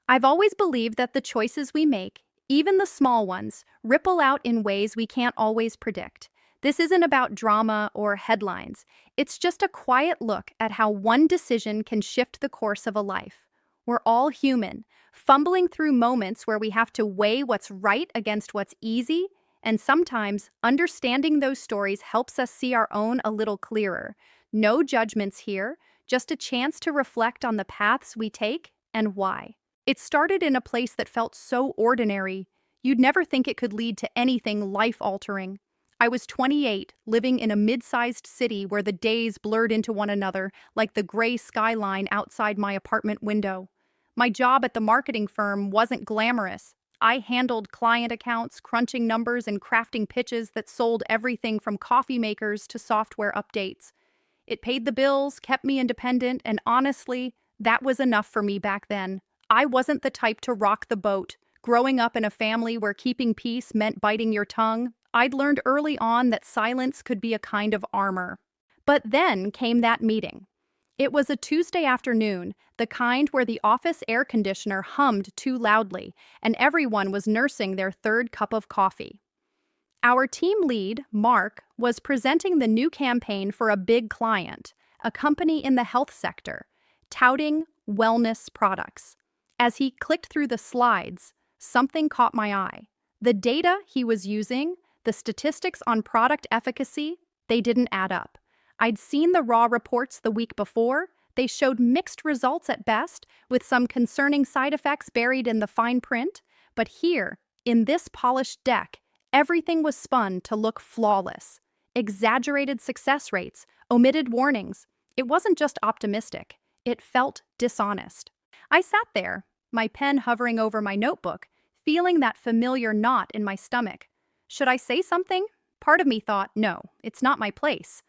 I've always believed that the choices we make, even the small ones, ripple out in ways we can't always predict. This isn't about drama or headlines. It's just a quiet look at how one decision can shift the course of a life. We're all human, fumbling through moments where we have to weigh what's right against what's easy, and sometimes understanding those stories helps us see our own a little clearer. No judgments here, just a chance to reflect on the paths we take and why. It started in a place that felt so ordinary, you'd never think it could lead to anything life-altering. I was 28, living in a mid-sized city where the days blurred into one another like the gray skyline outside my apartment window. My job at the marketing firm wasn't glamorous. I handled client accounts, crunching numbers and crafting pitches that sold everything from coffee makers to software updates. It paid the bills, kept me independent, and honestly, that was enough for me back then. I wasn't the type to rock the boat. Growing up in a family where keeping peace meant biting your tongue, I'd learned early on that silence could be a kind of armor. But then came that meeting. It was a Tuesday afternoon, the kind where the office air conditioner hummed too loudly, and everyone was nursing their third cup of coffee. Our team lead, Mark, was presenting the new campaign for a big client, a company in the health sector, touting wellness products. As he clicked through the slides, something caught my eye. The data he was using, the statistics on product efficacy, they didn't add up. I'd seen the raw reports the week before. They showed mixed results at best, with some concerning side effects buried in the fine print. But here, in this polished deck, everything was spun to look flawless. Exaggerated success rates, omitted warnings. It wasn't just optimistic. It felt dishonest. I sat there, my pen hovering over my notebook, feeling that familiar knot in my stomach. Should I say something? Part of me thought, no, it's not my place.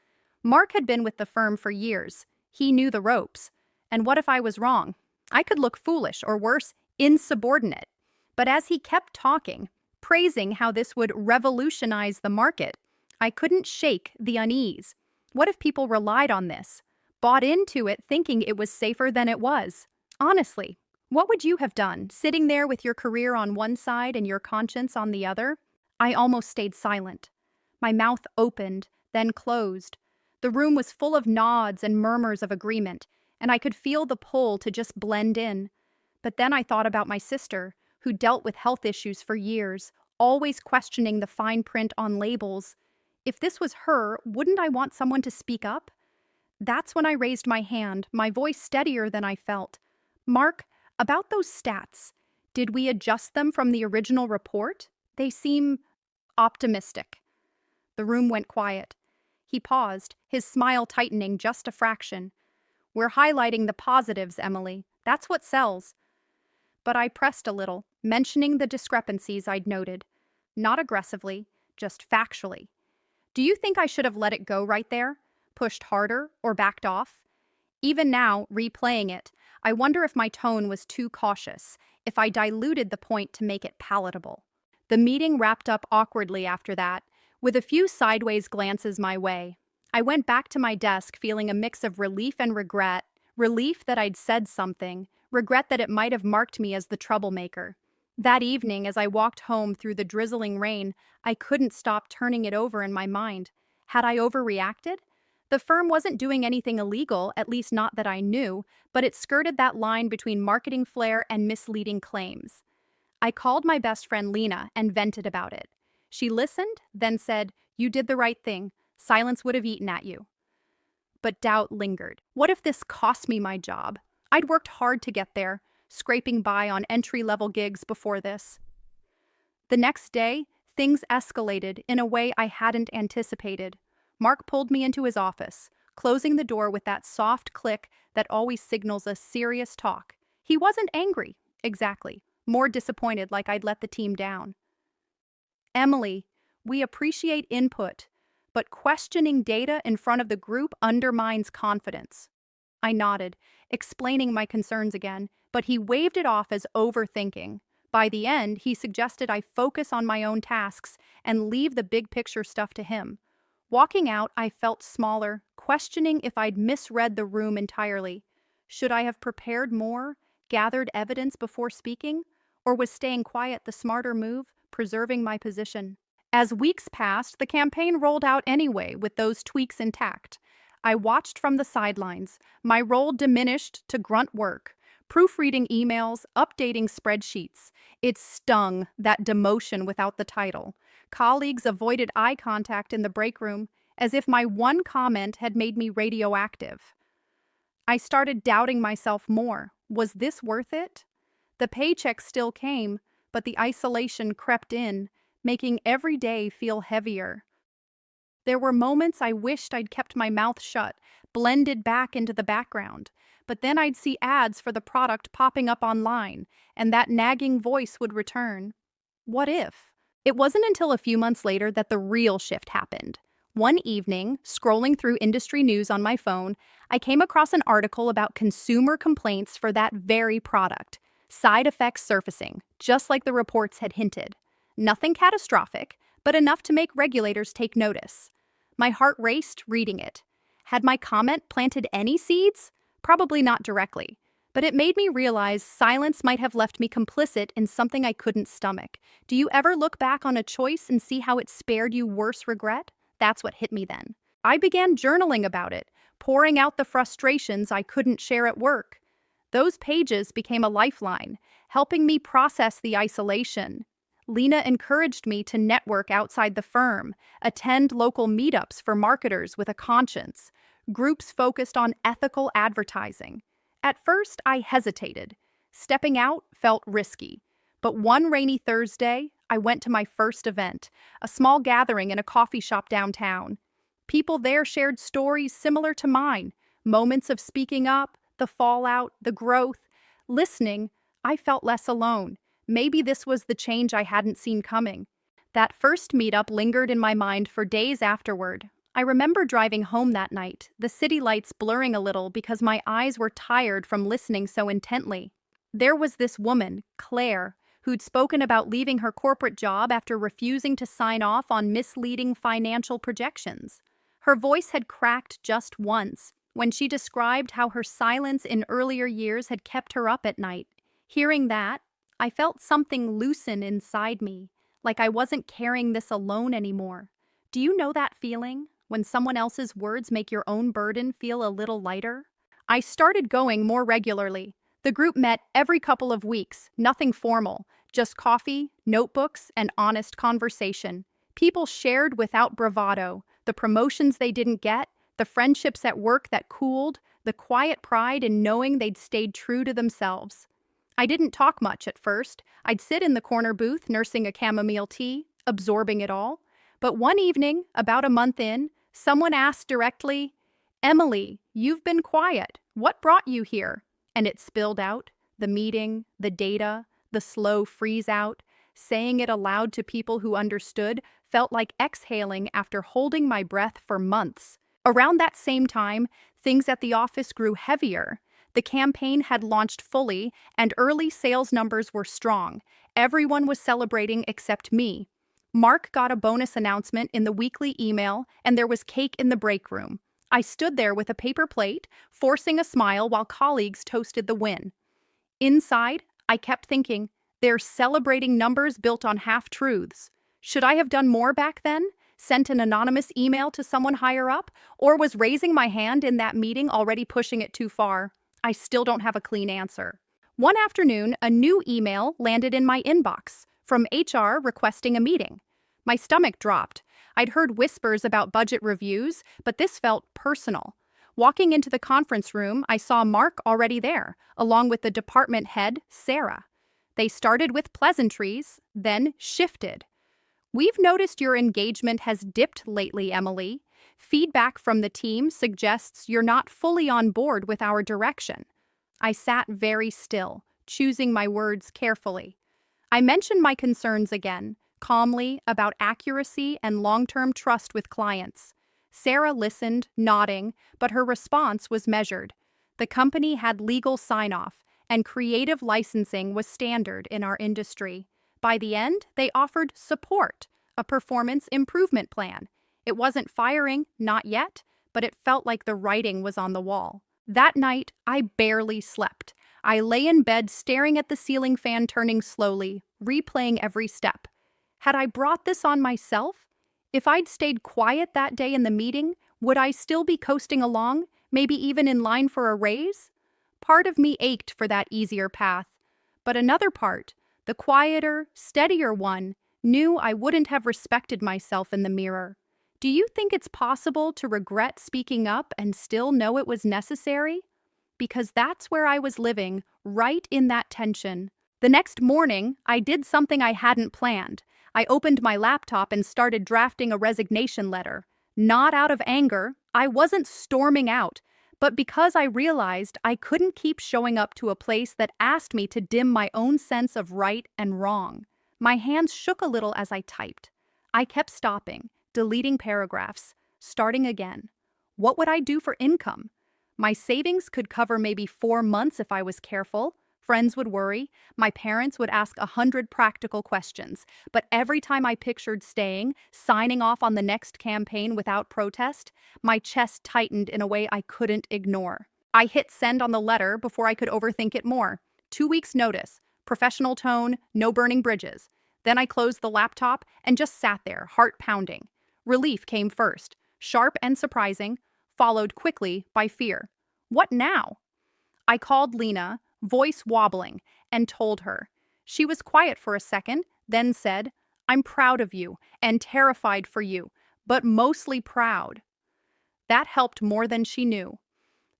Mark had been with the firm for years. He knew the ropes. And what if I was wrong? I could look foolish, or worse, insubordinate. But as he kept talking, praising how this would revolutionize the market, I couldn't shake the unease. What if people relied on this, bought into it thinking it was safer than it was? Honestly, what would you have done, sitting there with your career on one side and your conscience on the other? I almost stayed silent. My mouth opened, then closed. The room was full of nods and murmurs of agreement, and I could feel the pull to just blend in. But then I thought about my sister, who dealt with health issues for years, always questioning the fine print on labels. If this was her, wouldn't I want someone to speak up? That's when I raised my hand, my voice steadier than I felt. Mark, about those stats, did we adjust them from the original report? They seem optimistic. The room went quiet. He paused, his smile tightening just a fraction. We're highlighting the positives, Emily. That's what sells. But I pressed a little, mentioning the discrepancies I'd noted. Not aggressively, just factually. Do you think I should have let it go right there? Pushed harder or backed off? Even now, replaying it, I wonder if my tone was too cautious, if I diluted the point to make it palatable. The meeting wrapped up awkwardly after that, with a few sideways glances my way. I went back to my desk feeling a mix of relief and regret. Relief that I'd said something, regret that it might have marked me as the troublemaker. That evening, as I walked home through the drizzling rain, I couldn't stop turning it over in my mind. Had I overreacted? The firm wasn't doing anything illegal, at least not that I knew, but it skirted that line between marketing flair and misleading claims. I called my best friend Lena and vented about it. She listened, then said, "You did the right thing. Silence would have eaten at you." But doubt lingered. What if this cost me my job? I'd worked hard to get there, scraping by on entry-level gigs before this. The next day, things escalated in a way I hadn't anticipated. Mark pulled me into his office, closing the door with that soft click that always signals a serious talk. He wasn't angry, exactly. More disappointed, like I'd let the team down. "Emily, we appreciate input, but questioning data in front of the group undermines confidence." I nodded, explaining my concerns again, but he waved it off as overthinking. By the end, he suggested I focus on my own tasks and leave the big picture stuff to him. Walking out, I felt smaller, questioning if I'd misread the room entirely. Should I have prepared more? gathered evidence before speaking? Or was staying quiet the smarter move, preserving my position? As weeks passed, the campaign rolled out anyway, with those tweaks intact. I watched from the sidelines, my role diminished to grunt work, proofreading emails, updating spreadsheets. It stung, that demotion without the title. Colleagues avoided eye contact in the break room, as if my one comment had made me radioactive. I started doubting myself more. Was this worth it? The paycheck still came, but the isolation crept in, making every day feel heavier. There were moments I wished I'd kept my mouth shut, blended back into the background, but then I'd see ads for the product popping up online, and that nagging voice would return. What if? It wasn't until a few months later that the real shift happened. One evening, scrolling through industry news on my phone, I came across an article about consumer complaints for that very product. Side effects surfacing, just like the reports had hinted. Nothing catastrophic, but enough to make regulators take notice. My heart raced reading it. Had my comment planted any seeds? Probably not directly, but it made me realize silence might have left me complicit in something I couldn't stomach. Do you ever look back on a choice and see how it spared you worse regret? That's what hit me then. I began journaling about it, pouring out the frustrations I couldn't share at work. Those pages became a lifeline, helping me process the isolation. Lena encouraged me to network outside the firm, attend local meetups for marketers with a conscience, groups focused on ethical advertising. At first, I hesitated. Stepping out felt risky. But one rainy Thursday, I went to my first event, a small gathering in a coffee shop downtown. People there shared stories similar to mine, moments of speaking up, the fallout, the growth. Listening, I felt less alone. Maybe this was the change I hadn't seen coming. That first meetup lingered in my mind for days afterward. I remember driving home that night, the city lights blurring a little because my eyes were tired from listening so intently. There was this woman, Claire, who'd spoken about leaving her corporate job after refusing to sign off on misleading financial projections. Her voice had cracked just once, when she described how her silence in earlier years had kept her up at night. Hearing that, I felt something loosen inside me, like I wasn't carrying this alone anymore. Do you know that feeling, when someone else's words make your own burden feel a little lighter? I started going more regularly. The group met every couple of weeks, nothing formal, just coffee, notebooks, and honest conversation. People shared without bravado, the promotions they didn't get, the friendships at work that cooled, the quiet pride in knowing they'd stayed true to themselves. I didn't talk much at first. I'd sit in the corner booth nursing a chamomile tea, absorbing it all. But one evening, about a month in, someone asked directly, "Emily, you've been quiet. What brought you here?" And it spilled out, the meeting, the data, the slow freeze out. Saying it aloud to people who understood felt like exhaling after holding my breath for months. Around that same time, things at the office grew heavier. The campaign had launched fully, and early sales numbers were strong. Everyone was celebrating except me. Mark got a bonus announcement in the weekly email, and there was cake in the break room. I stood there with a paper plate, forcing a smile while colleagues toasted the win. Inside, I kept thinking, they're celebrating numbers built on half-truths. Should I have done more back then? Sent an anonymous email to someone higher up? Or was raising my hand in that meeting already pushing it too far? I still don't have a clean answer. One afternoon, a new email landed in my inbox from HR requesting a meeting. My stomach dropped. I'd heard whispers about budget reviews, but this felt personal. Walking into the conference room, I saw Mark already there, along with the department head, Sarah. They started with pleasantries, then shifted. "We've noticed your engagement has dipped lately, Emily. Feedback from the team suggests you're not fully on board with our direction." I sat very still, choosing my words carefully. I mentioned my concerns again, calmly, about accuracy and long-term trust with clients. Sarah listened, nodding, but her response was measured. The company had legal sign-off, and creative licensing was standard in our industry. By the end, they offered support, a performance improvement plan. It wasn't firing, not yet, but it felt like the writing was on the wall. That night, I barely slept. I lay in bed staring at the ceiling fan turning slowly, replaying every step. Had I brought this on myself? If I'd stayed quiet that day in the meeting, would I still be coasting along, maybe even in line for a raise? Part of me ached for that easier path, but another part, the quieter, steadier one, knew I wouldn't have respected myself in the mirror. Do you think it's possible to regret speaking up and still know it was necessary? Because that's where I was living, right in that tension. The next morning, I did something I hadn't planned. I opened my laptop and started drafting a resignation letter. Not out of anger, I wasn't storming out, but because I realized I couldn't keep showing up to a place that asked me to dim my own sense of right and wrong. My hands shook a little as I typed. I kept stopping, deleting paragraphs, starting again. What would I do for income? My savings could cover maybe 4 months if I was careful. Friends would worry. My parents would ask 100 practical questions. But every time I pictured staying, signing off on the next campaign without protest, my chest tightened in a way I couldn't ignore. I hit send on the letter before I could overthink it more. 2 weeks' notice, professional tone, no burning bridges. Then I closed the laptop and just sat there, heart pounding. Relief came first, sharp and surprising, followed quickly by fear. What now? I called Lena, voice wobbling, and told her. She was quiet for a second, then said, "I'm proud of you and terrified for you, but mostly proud." That helped more than she knew.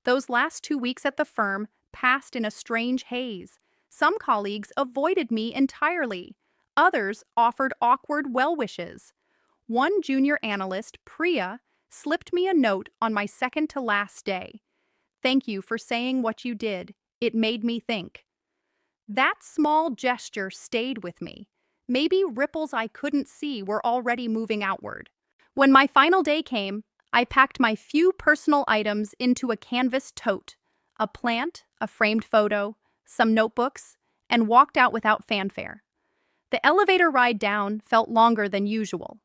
Those last 2 weeks at the firm passed in a strange haze. Some colleagues avoided me entirely. Others offered awkward well wishes. One junior analyst, Priya, slipped me a note on my second to last day. "Thank you for saying what you did. It made me think." That small gesture stayed with me. Maybe ripples I couldn't see were already moving outward. When my final day came, I packed my few personal items into a canvas tote, a plant, a framed photo, some notebooks, and walked out without fanfare. The elevator ride down felt longer than usual.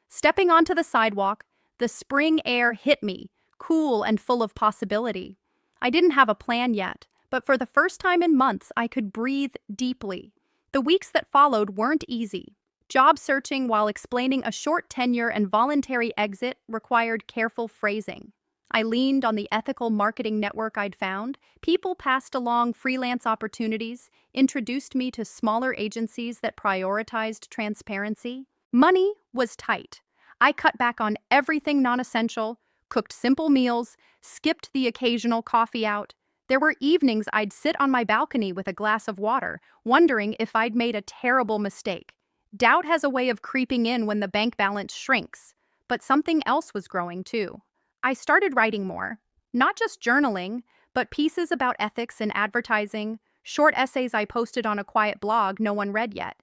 Stepping onto the sidewalk, the spring air hit me, cool and full of possibility. I didn't have a plan yet, but for the first time in months, I could breathe deeply. The weeks that followed weren't easy. Job searching while explaining a short tenure and voluntary exit required careful phrasing. I leaned on the ethical marketing network I'd found. People passed along freelance opportunities, introduced me to smaller agencies that prioritized transparency. Money was tight. I cut back on everything non-essential, cooked simple meals, skipped the occasional coffee out. There were evenings I'd sit on my balcony with a glass of water, wondering if I'd made a terrible mistake. Doubt has a way of creeping in when the bank balance shrinks, but something else was growing too. I started writing more, not just journaling, but pieces about ethics in advertising, short essays I posted on a quiet blog no one read yet.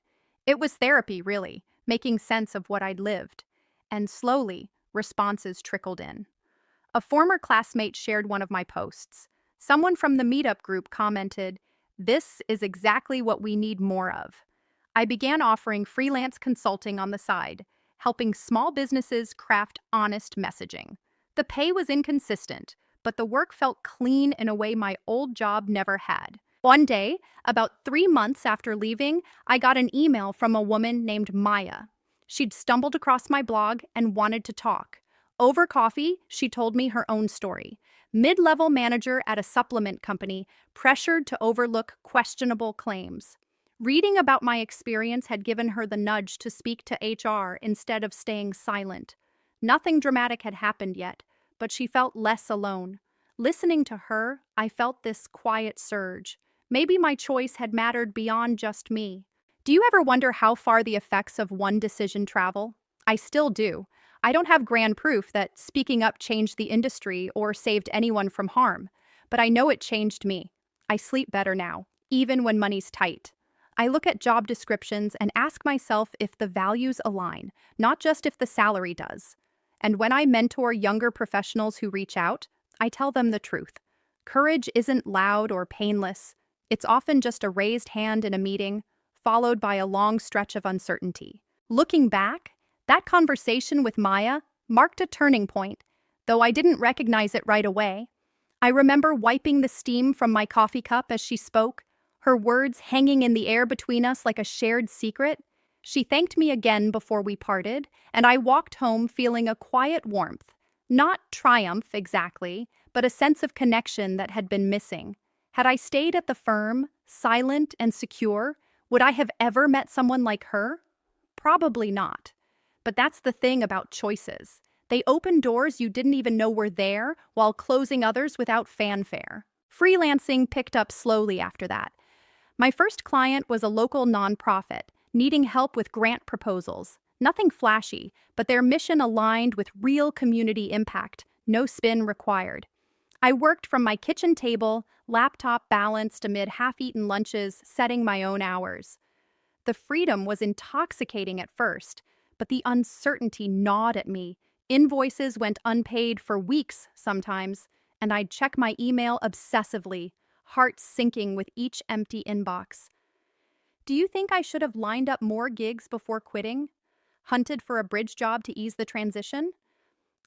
It was therapy, really, making sense of what I'd lived. And slowly, responses trickled in. A former classmate shared one of my posts. Someone from the meetup group commented, "This is exactly what we need more of." I began offering freelance consulting on the side, helping small businesses craft honest messaging. The pay was inconsistent, but the work felt clean in a way my old job never had. One day, about 3 months after leaving, I got an email from a woman named Maya. She'd stumbled across my blog and wanted to talk. Over coffee, she told me her own story. Mid-level manager at a supplement company, pressured to overlook questionable claims. Reading about my experience had given her the nudge to speak to HR instead of staying silent. Nothing dramatic had happened yet, but she felt less alone. Listening to her, I felt this quiet surge. Maybe my choice had mattered beyond just me. Do you ever wonder how far the effects of one decision travel? I still do. I don't have grand proof that speaking up changed the industry or saved anyone from harm, but I know it changed me. I sleep better now, even when money's tight. I look at job descriptions and ask myself if the values align, not just if the salary does. And when I mentor younger professionals who reach out, I tell them the truth. Courage isn't loud or painless. It's often just a raised hand in a meeting, followed by a long stretch of uncertainty. Looking back, that conversation with Maya marked a turning point, though I didn't recognize it right away. I remember wiping the steam from my coffee cup as she spoke, her words hanging in the air between us like a shared secret. She thanked me again before we parted, and I walked home feeling a quiet warmth. Not triumph exactly, but a sense of connection that had been missing. Had I stayed at the firm, silent and secure, would I have ever met someone like her? Probably not. But that's the thing about choices. They open doors you didn't even know were there while closing others without fanfare. Freelancing picked up slowly after that. My first client was a local nonprofit, needing help with grant proposals. Nothing flashy, but their mission aligned with real community impact, no spin required. I worked from my kitchen table, laptop balanced amid half-eaten lunches, setting my own hours. The freedom was intoxicating at first, but the uncertainty gnawed at me. Invoices went unpaid for weeks sometimes, and I'd check my email obsessively, heart sinking with each empty inbox. Do you think I should have lined up more gigs before quitting? Hunted for a bridge job to ease the transition?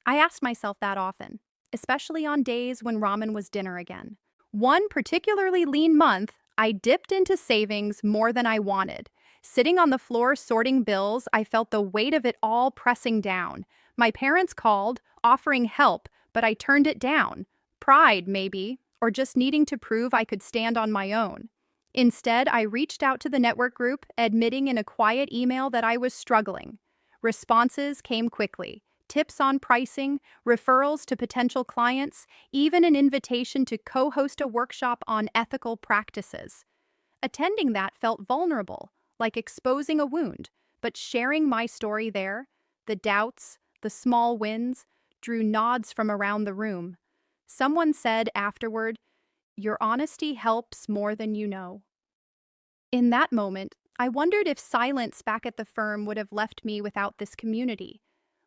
I asked myself that often, especially on days when ramen was dinner again. One particularly lean month, I dipped into savings more than I wanted. Sitting on the floor sorting bills, I felt the weight of it all pressing down. My parents called, offering help, but I turned it down. Pride, maybe, or just needing to prove I could stand on my own. Instead, I reached out to the network group, admitting in a quiet email that I was struggling. Responses came quickly. Tips on pricing, referrals to potential clients, even an invitation to co-host a workshop on ethical practices. Attending that felt vulnerable, like exposing a wound, but sharing my story there, the doubts, the small wins, drew nods from around the room. Someone said afterward, "Your honesty helps more than you know." In that moment, I wondered if silence back at the firm would have left me without this community.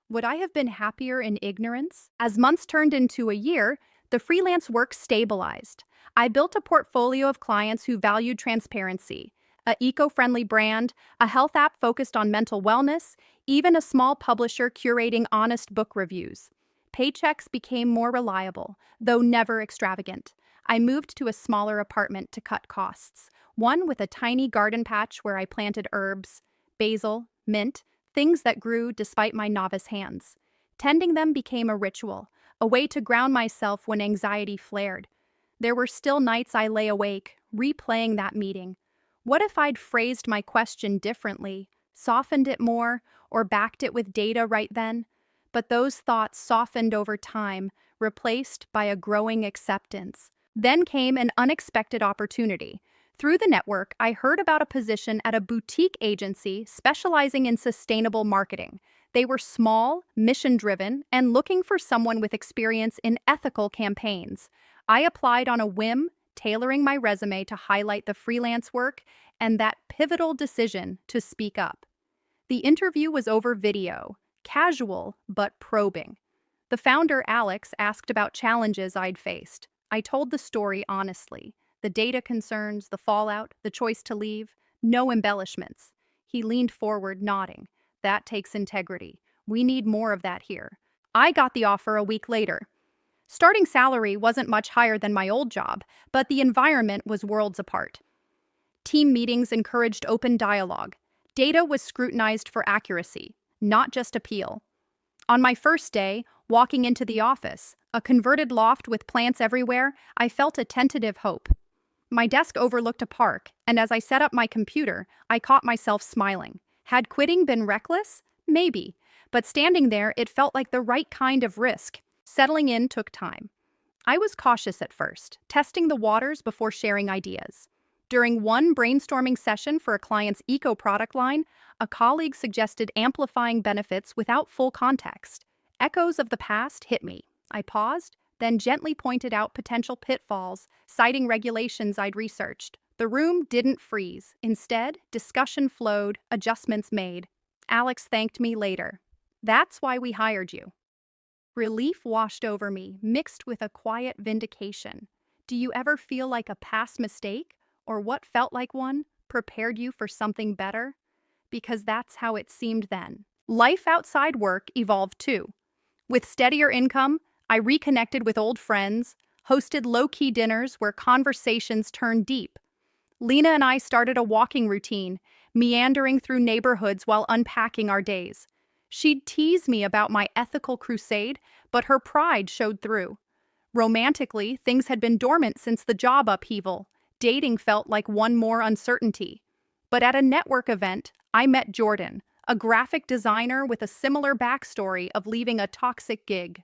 Would I have been happier in ignorance? As months turned into a year, the freelance work stabilized. I built a portfolio of clients who valued transparency, a eco-friendly brand, a health app focused on mental wellness, even a small publisher curating honest book reviews. Paychecks became more reliable, though never extravagant. I moved to a smaller apartment to cut costs, one with a tiny garden patch where I planted herbs, basil, mint, things that grew despite my novice hands. Tending them became a ritual, a way to ground myself when anxiety flared. There were still nights I lay awake, replaying that meeting. What if I'd phrased my question differently, softened it more, or backed it with data right then? But those thoughts softened over time, replaced by a growing acceptance. Then came an unexpected opportunity. Through the network, I heard about a position at a boutique agency specializing in sustainable marketing. They were small, mission-driven, and looking for someone with experience in ethical campaigns. I applied on a whim, tailoring my resume to highlight the freelance work and that pivotal decision to speak up. The interview was over video, casual but probing. The founder, Alex, asked about challenges I'd faced. I told the story honestly. The data concerns, the fallout, the choice to leave, no embellishments. He leaned forward, nodding. That takes integrity. We need more of that here. I got the offer a week later. Starting salary wasn't much higher than my old job, but the environment was worlds apart. Team meetings encouraged open dialogue. Data was scrutinized for accuracy, not just appeal. On my first day, walking into the office, a converted loft with plants everywhere, I felt a tentative hope. My desk overlooked a park, and as I set up my computer, I caught myself smiling. Had quitting been reckless? Maybe. But standing there, it felt like the right kind of risk. Settling in took time. I was cautious at first, testing the waters before sharing ideas. During one brainstorming session for a client's eco-product line, a colleague suggested amplifying benefits without full context. Echoes of the past hit me. I paused, then gently pointed out potential pitfalls, citing regulations I'd researched. The room didn't freeze. Instead, discussion flowed, adjustments made. Alex thanked me later. "That's why we hired you." Relief washed over me, mixed with a quiet vindication. Do you ever feel like a past mistake, or what felt like one, prepared you for something better? Because that's how it seemed then. Life outside work evolved too. With steadier income, I reconnected with old friends, hosted low-key dinners where conversations turned deep. Lena and I started a walking routine, meandering through neighborhoods while unpacking our days. She'd tease me about my ethical crusade, but her pride showed through. Romantically, things had been dormant since the job upheaval. Dating felt like one more uncertainty. But at a network event, I met Jordan, a graphic designer with a similar backstory of leaving a toxic gig.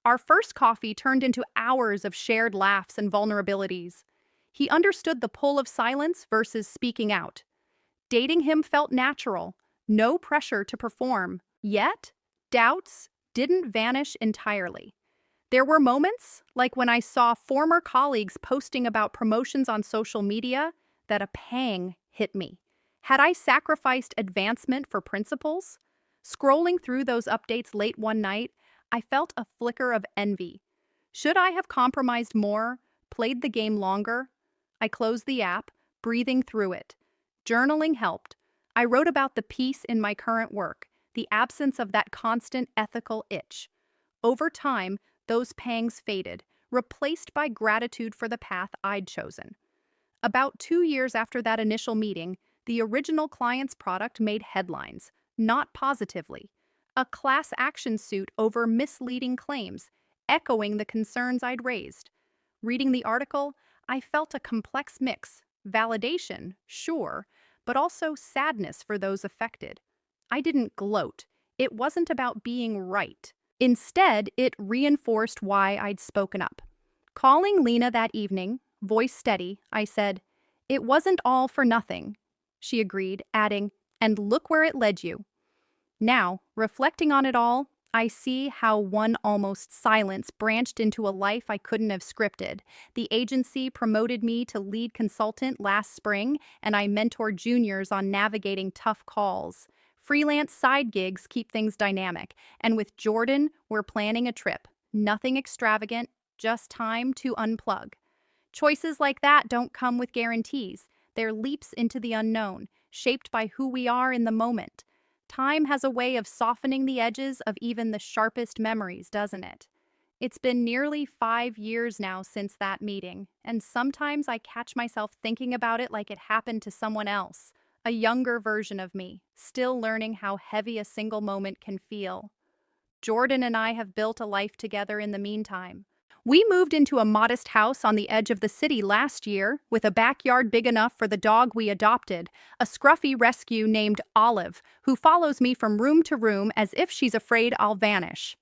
Our first coffee turned into hours of shared laughs and vulnerabilities. He understood the pull of silence versus speaking out. Dating him felt natural, no pressure to perform. Yet, doubts didn't vanish entirely. There were moments, like when I saw former colleagues posting about promotions on social media, that a pang hit me. Had I sacrificed advancement for principles? Scrolling through those updates late one night, I felt a flicker of envy. Should I have compromised more, played the game longer? I closed the app, breathing through it. Journaling helped. I wrote about the peace in my current work, the absence of that constant ethical itch. Over time, those pangs faded, replaced by gratitude for the path I'd chosen. About 2 years after that initial meeting, the original client's product made headlines, not positively. A class action suit over misleading claims, echoing the concerns I'd raised. Reading the article, I felt a complex mix: validation, sure, but also sadness for those affected. I didn't gloat. It wasn't about being right. Instead, it reinforced why I'd spoken up. Calling Lena that evening, voice steady, I said, "It wasn't all for nothing." She agreed, adding, "And look where it led you." Now, reflecting on it all, I see how one almost silence branched into a life I couldn't have scripted. The agency promoted me to lead consultant last spring, and I mentor juniors on navigating tough calls. Freelance side gigs keep things dynamic, and with Jordan, we're planning a trip. Nothing extravagant, just time to unplug. Choices like that don't come with guarantees. They're leaps into the unknown, shaped by who we are in the moment. Time has a way of softening the edges of even the sharpest memories, doesn't it? It's been nearly 5 years now since that meeting, and sometimes I catch myself thinking about it like it happened to someone else, a younger version of me, still learning how heavy a single moment can feel. Jordan and I have built a life together in the meantime. We moved into a modest house on the edge of the city last year, with a backyard big enough for the dog we adopted, a scruffy rescue named Olive, who follows me from room to room as if she's afraid I'll vanish.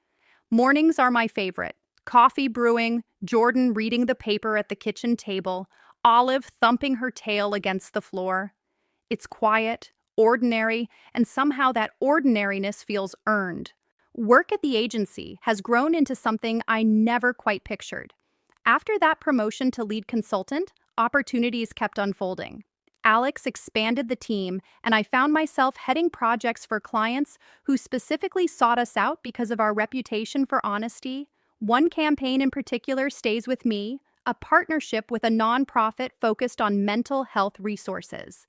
Mornings are my favorite. Coffee brewing, Jordan reading the paper at the kitchen table, Olive thumping her tail against the floor. It's quiet, ordinary, and somehow that ordinariness feels earned. Work at the agency has grown into something I never quite pictured. After that promotion to lead consultant, opportunities kept unfolding. Alex expanded the team, and I found myself heading projects for clients who specifically sought us out because of our reputation for honesty. One campaign in particular stays with me, a partnership with a nonprofit focused on mental health resources.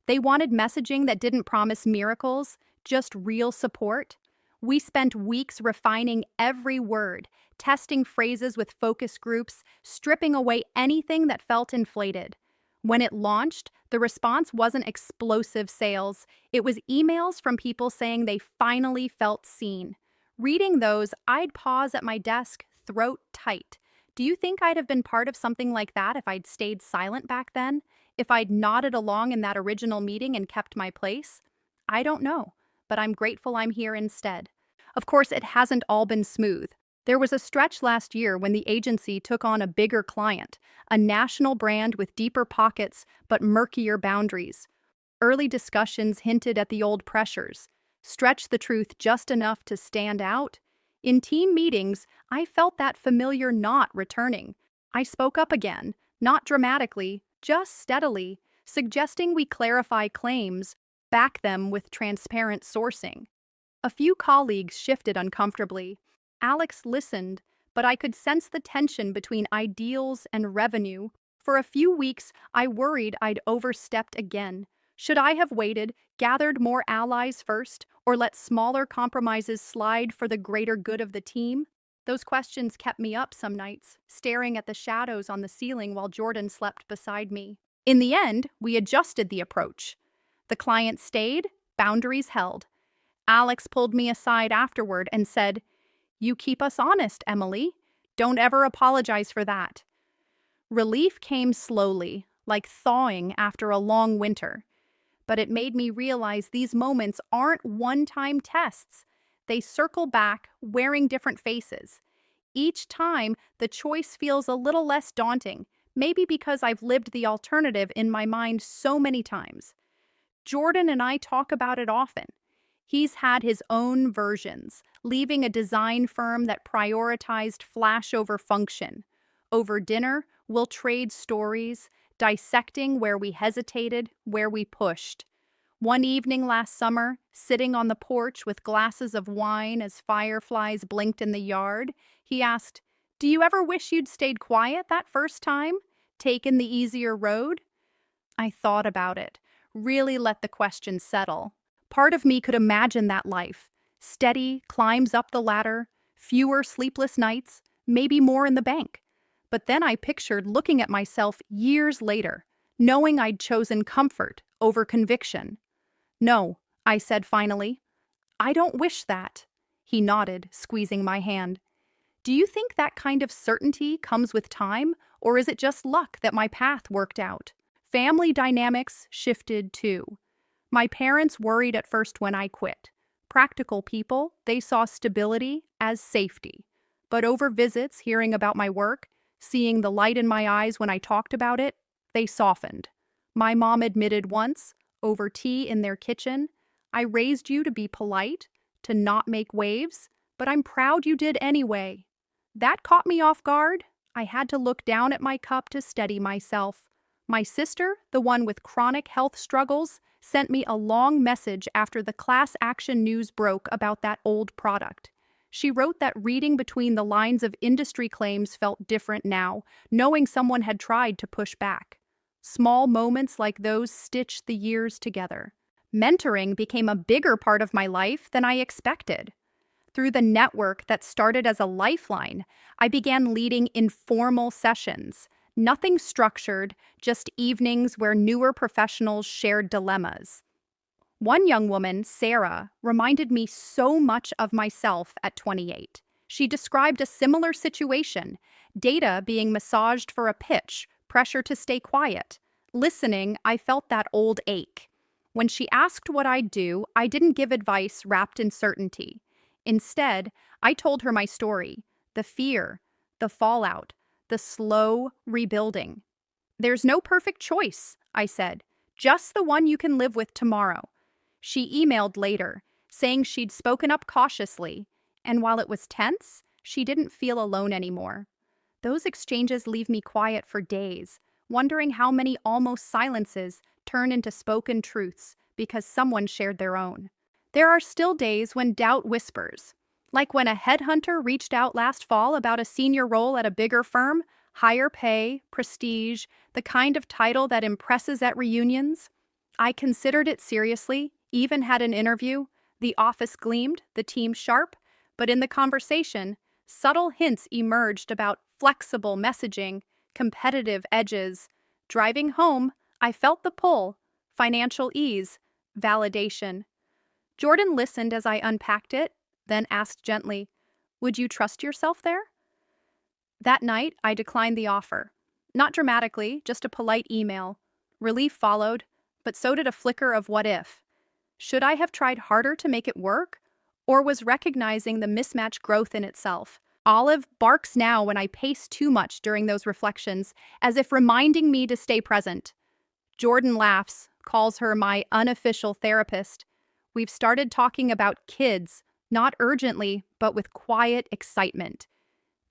They wanted messaging that didn't promise miracles, just real support. We spent weeks refining every word, testing phrases with focus groups, stripping away anything that felt inflated. When it launched, the response wasn't explosive sales. It was emails from people saying they finally felt seen. Reading those, I'd pause at my desk, throat tight. Do you think I'd have been part of something like that if I'd stayed silent back then? If I'd nodded along in that original meeting and kept my place? I don't know, but I'm grateful I'm here instead. Of course, it hasn't all been smooth. There was a stretch last year when the agency took on a bigger client, a national brand with deeper pockets but murkier boundaries. Early discussions hinted at the old pressures, stretched the truth just enough to stand out. In team meetings, I felt that familiar knot returning. I spoke up again, not dramatically, just steadily, suggesting we clarify claims, back them with transparent sourcing. A few colleagues shifted uncomfortably. Alex listened, but I could sense the tension between ideals and revenue. For a few weeks, I worried I'd overstepped again. Should I have waited, gathered more allies first, or let smaller compromises slide for the greater good of the team? Those questions kept me up some nights, staring at the shadows on the ceiling while Jordan slept beside me. In the end, we adjusted the approach. The client stayed, boundaries held. Alex pulled me aside afterward and said, "You keep us honest, Emily. Don't ever apologize for that." Relief came slowly, like thawing after a long winter. But it made me realize these moments aren't one-time tests. They circle back, wearing different faces. Each time, the choice feels a little less daunting, maybe because I've lived the alternative in my mind so many times. Jordan and I talk about it often. He's had his own versions, leaving a design firm that prioritized flash over function. Over dinner, we'll trade stories, dissecting where we hesitated, where we pushed. One evening last summer, sitting on the porch with glasses of wine as fireflies blinked in the yard, he asked, "Do you ever wish you'd stayed quiet that first time? Taken the easier road?" I thought about it, really let the question settle. Part of me could imagine that life. Steady, climbs up the ladder, fewer sleepless nights, maybe more in the bank. But then I pictured looking at myself years later, knowing I'd chosen comfort over conviction. "No," I said finally. "I don't wish that." He nodded, squeezing my hand. "Do you think that kind of certainty comes with time, or is it just luck that my path worked out?" Family dynamics shifted too. My parents worried at first when I quit. Practical people, they saw stability as safety. But over visits, hearing about my work, seeing the light in my eyes when I talked about it, they softened. My mom admitted once, over tea in their kitchen, "I raised you to be polite, to not make waves, but I'm proud you did anyway." That caught me off guard. I had to look down at my cup to steady myself. My sister, the one with chronic health struggles, sent me a long message after the class action news broke about that old product. She wrote that reading between the lines of industry claims felt different now, knowing someone had tried to push back. Small moments like those stitched the years together. Mentoring became a bigger part of my life than I expected. Through the network that started as a lifeline, I began leading informal sessions. Nothing structured, just evenings where newer professionals shared dilemmas. One young woman, Sarah, reminded me so much of myself at 28. She described a similar situation, data being massaged for a pitch, pressure to stay quiet. Listening, I felt that old ache. When she asked what I'd do, I didn't give advice wrapped in certainty. Instead, I told her my story, the fear, the fallout, the slow rebuilding. "There's no perfect choice," I said, "just the one you can live with tomorrow." She emailed later, saying she'd spoken up cautiously, and while it was tense, she didn't feel alone anymore. Those exchanges leave me quiet for days, wondering how many almost silences turn into spoken truths because someone shared their own. There are still days when doubt whispers, like when a headhunter reached out last fall about a senior role at a bigger firm, higher pay, prestige, the kind of title that impresses at reunions. I considered it seriously, even had an interview. The office gleamed, the team sharp, but in the conversation, subtle hints emerged about flexible messaging, competitive edges. Driving home, I felt the pull, financial ease, validation. Jordan listened as I unpacked it, then asked gently, "Would you trust yourself there?" That night, I declined the offer. Not dramatically, just a polite email. Relief followed, but so did a flicker of what if. Should I have tried harder to make it work? Or was recognizing the mismatch growth in itself? Olive barks now when I pace too much during those reflections, as if reminding me to stay present. Jordan laughs, calls her my unofficial therapist. We've started talking about kids, not urgently, but with quiet excitement.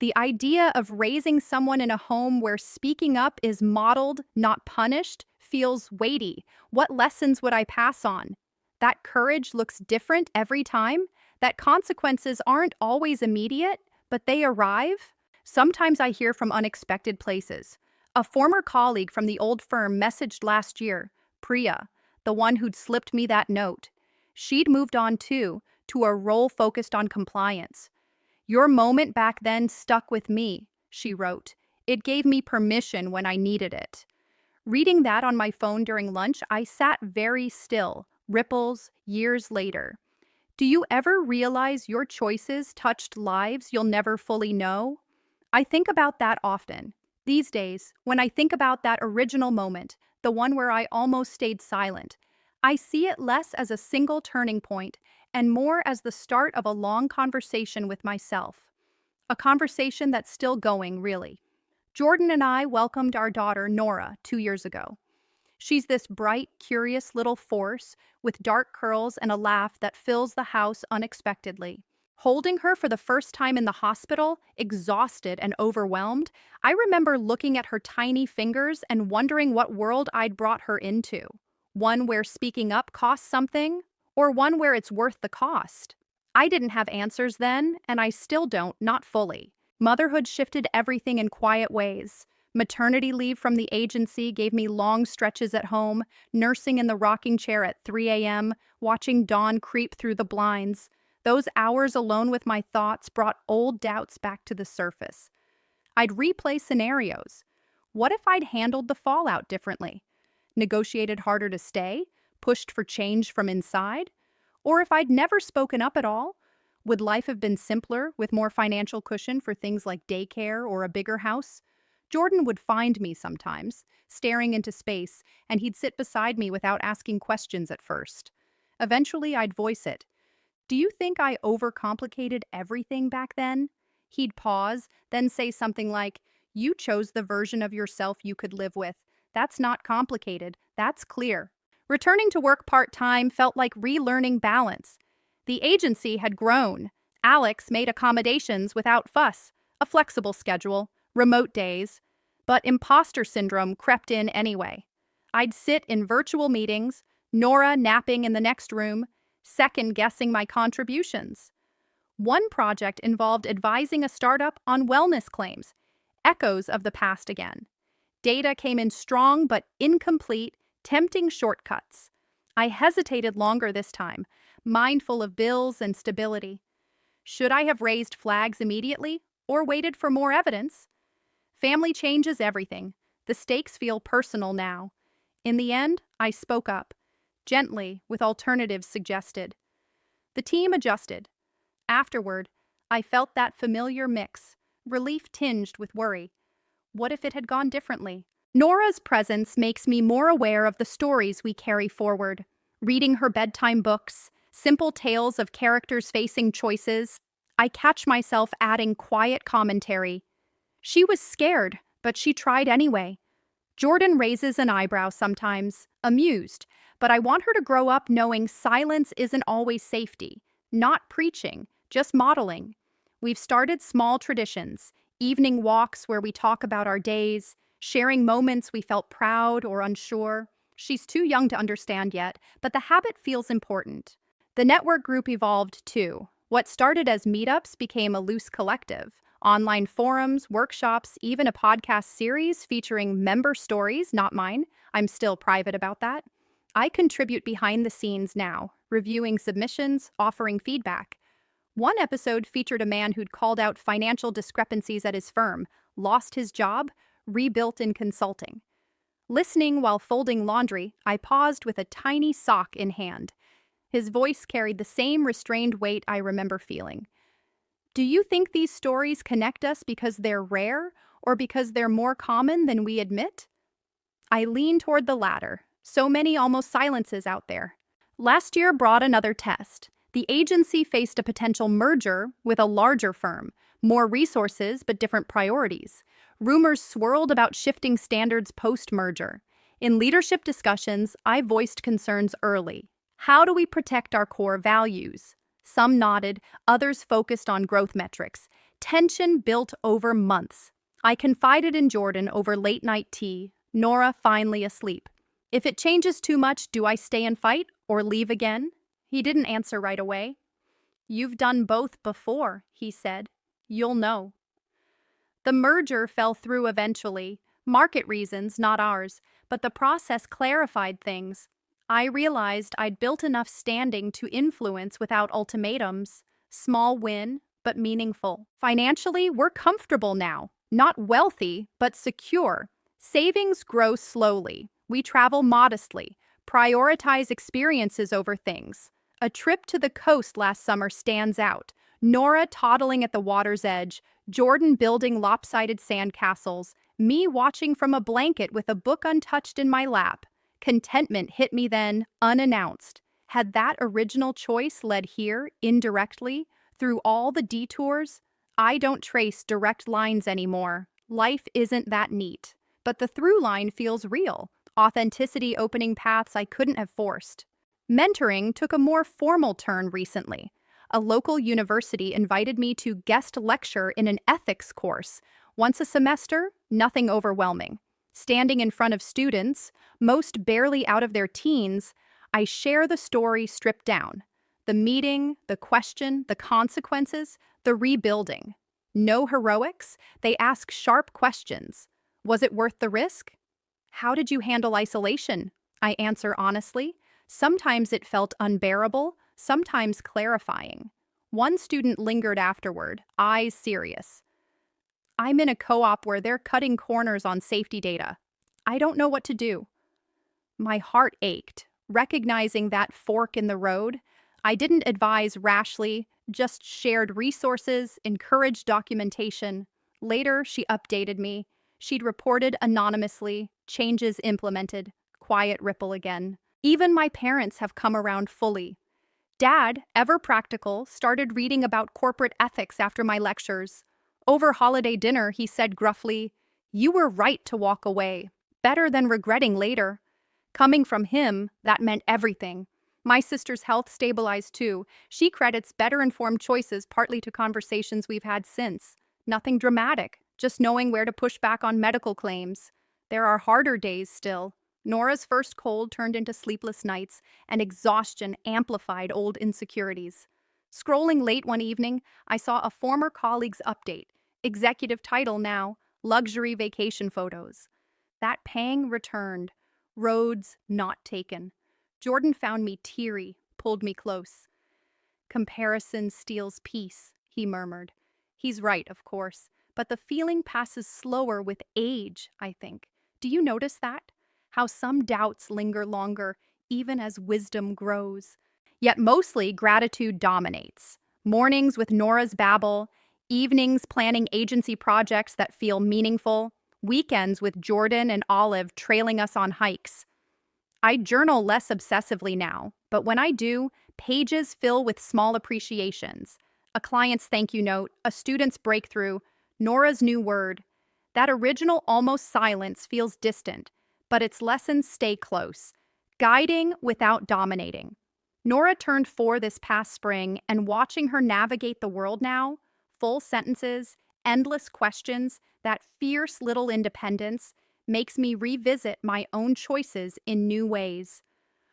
The idea of raising someone in a home where speaking up is modeled, not punished, feels weighty. What lessons would I pass on? That courage looks different every time, that consequences aren't always immediate, but they arrive. Sometimes I hear from unexpected places. A former colleague from the old firm messaged last year, Priya, the one who'd slipped me that note. She'd moved on too, to a role focused on compliance. "Your moment back then stuck with me," she wrote. "It gave me permission when I needed it." Reading that on my phone during lunch, I sat very still. Ripples, years later. Do you ever realize your choices touched lives you'll never fully know? I think about that often. These days, when I think about that original moment, the one where I almost stayed silent, I see it less as a single turning point and more as the start of a long conversation with myself. A conversation that's still going, really. Jordan and I welcomed our daughter, Nora, 2 years ago. She's this bright, curious little force with dark curls and a laugh that fills the house unexpectedly. Holding her for the first time in the hospital, exhausted and overwhelmed, I remember looking at her tiny fingers and wondering what world I'd brought her into. One where speaking up costs something, or one where it's worth the cost. I didn't have answers then, and I still don't, not fully. Motherhood shifted everything in quiet ways. Maternity leave from the agency gave me long stretches at home, nursing in the rocking chair at 3 a.m., watching dawn creep through the blinds. Those hours alone with my thoughts brought old doubts back to the surface. I'd replay scenarios. What if I'd handled the fallout differently? Negotiated harder to stay? Pushed for change from inside? Or if I'd never spoken up at all? Would life have been simpler with more financial cushion for things like daycare or a bigger house? Jordan would find me sometimes, staring into space, and he'd sit beside me without asking questions at first. Eventually, I'd voice it. "Do you think I overcomplicated everything back then?" He'd pause, then say something like, "You chose the version of yourself you could live with. That's not complicated, that's clear." Returning to work part-time felt like relearning balance. The agency had grown. Alex made accommodations without fuss, a flexible schedule, remote days, but imposter syndrome crept in anyway. I'd sit in virtual meetings, Nora napping in the next room, second-guessing my contributions. One project involved advising a startup on wellness claims, echoes of the past again. Data came in strong but incomplete, tempting shortcuts. I hesitated longer this time, mindful of bills and stability. Should I have raised flags immediately or waited for more evidence? Family changes everything. The stakes feel personal now. In the end, I spoke up, gently, with alternatives suggested. The team adjusted. Afterward, I felt that familiar mix, relief tinged with worry. What if it had gone differently? Nora's presence makes me more aware of the stories we carry forward. Reading her bedtime books, simple tales of characters facing choices, I catch myself adding quiet commentary. She was scared, but she tried anyway. Jordan raises an eyebrow sometimes, amused, but I want her to grow up knowing silence isn't always safety. Not preaching, just modeling. We've started small traditions, evening walks where we talk about our days, sharing moments we felt proud or unsure. She's too young to understand yet, but the habit feels important. The network group evolved too. What started as meetups became a loose collective. Online forums, workshops, even a podcast series featuring member stories, not mine. I'm still private about that. I contribute behind the scenes now, reviewing submissions, offering feedback. One episode featured a man who'd called out financial discrepancies at his firm, lost his job, rebuilt in consulting. Listening while folding laundry, I paused with a tiny sock in hand. His voice carried the same restrained weight I remember feeling. Do you think these stories connect us because they're rare or because they're more common than we admit? I lean toward the latter. So many almost silences out there. Last year brought another test. The agency faced a potential merger with a larger firm, more resources but different priorities. Rumors swirled about shifting standards post-merger. In leadership discussions, I voiced concerns early. How do we protect our core values? Some nodded, others focused on growth metrics. Tension built over months. I confided in Jordan over late-night tea, Nora finally asleep. If it changes too much, do I stay and fight or leave again? He didn't answer right away. You've done both before, he said. You'll know. The merger fell through eventually. Market reasons, not ours, but the process clarified things. I realized I'd built enough standing to influence without ultimatums. Small win, but meaningful. Financially, we're comfortable now. Not wealthy, but secure. Savings grow slowly. We travel modestly, prioritize experiences over things. A trip to the coast last summer stands out. Nora toddling at the water's edge, Jordan building lopsided sandcastles, me watching from a blanket with a book untouched in my lap. Contentment hit me then, unannounced. Had that original choice led here, indirectly, through all the detours? I don't trace direct lines anymore. Life isn't that neat. But the through line feels real. Authenticity opening paths I couldn't have forced. Mentoring took a more formal turn recently. A local university invited me to guest lecture in an ethics course. Once a semester, nothing overwhelming. Standing in front of students, most barely out of their teens, I share the story stripped down. The meeting, the question, the consequences, the rebuilding. No heroics, they ask sharp questions. Was it worth the risk? How did you handle isolation? I answer honestly. Sometimes it felt unbearable, sometimes clarifying. One student lingered afterward, eyes serious. I'm in a co-op where they're cutting corners on safety data. I don't know what to do. My heart ached, recognizing that fork in the road. I didn't advise rashly, just shared resources, encouraged documentation. Later, she updated me. She'd reported anonymously, changes implemented, quiet ripple again. Even my parents have come around fully. Dad, ever practical, started reading about corporate ethics after my lectures. Over holiday dinner, he said gruffly, "You were right to walk away. Better than regretting later." Coming from him, that meant everything. My sister's health stabilized too. She credits better-informed choices partly to conversations we've had since. Nothing dramatic, just knowing where to push back on medical claims. There are harder days still. Nora's first cold turned into sleepless nights, and exhaustion amplified old insecurities. Scrolling late one evening, I saw a former colleague's update. Executive title now, luxury vacation photos. That pang returned. Roads not taken. Jordan found me teary, pulled me close. "Comparison steals peace," he murmured. He's right, of course, but the feeling passes slower with age, I think. Do you notice that? How some doubts linger longer, even as wisdom grows. Yet mostly gratitude dominates. Mornings with Nora's babble, evenings planning agency projects that feel meaningful, weekends with Jordan and Olive trailing us on hikes. I journal less obsessively now, but when I do, pages fill with small appreciations. A client's thank you note, a student's breakthrough, Nora's new word. That original almost silence feels distant, but its lessons stay close, guiding without dominating. Nora turned 4 this past spring, and watching her navigate the world now, full sentences, endless questions, that fierce little independence, makes me revisit my own choices in new ways.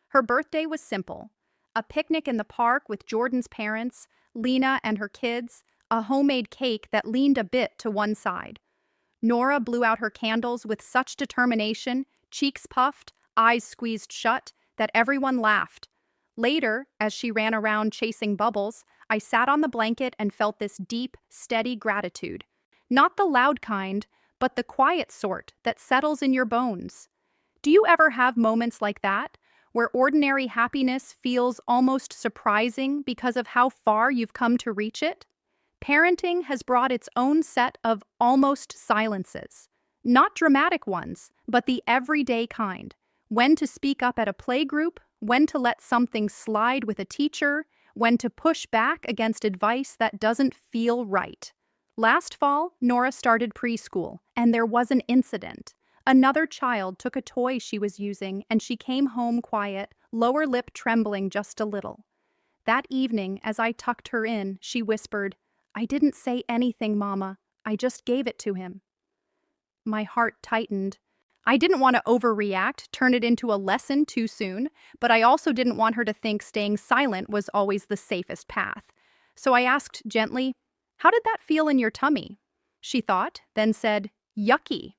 Her birthday was simple. A picnic in the park with Jordan's parents, Lena and her kids, a homemade cake that leaned a bit to one side. Nora blew out her candles with such determination, cheeks puffed, eyes squeezed shut, that everyone laughed. Later, as she ran around chasing bubbles, I sat on the blanket and felt this deep, steady gratitude. Not the loud kind, but the quiet sort that settles in your bones. Do you ever have moments like that, where ordinary happiness feels almost surprising because of how far you've come to reach it? Parenting has brought its own set of almost silences. Not dramatic ones, but the everyday kind. When to speak up at a playgroup, when to let something slide with a teacher, when to push back against advice that doesn't feel right. Last fall, Nora started preschool, and there was an incident. Another child took a toy she was using, and she came home quiet, lower lip trembling just a little. That evening, as I tucked her in, she whispered, "I didn't say anything, Mama. I just gave it to him." My heart tightened. I didn't want to overreact, turn it into a lesson too soon, but I also didn't want her to think staying silent was always the safest path. So I asked gently, "How did that feel in your tummy?" She thought, then said, "Yucky."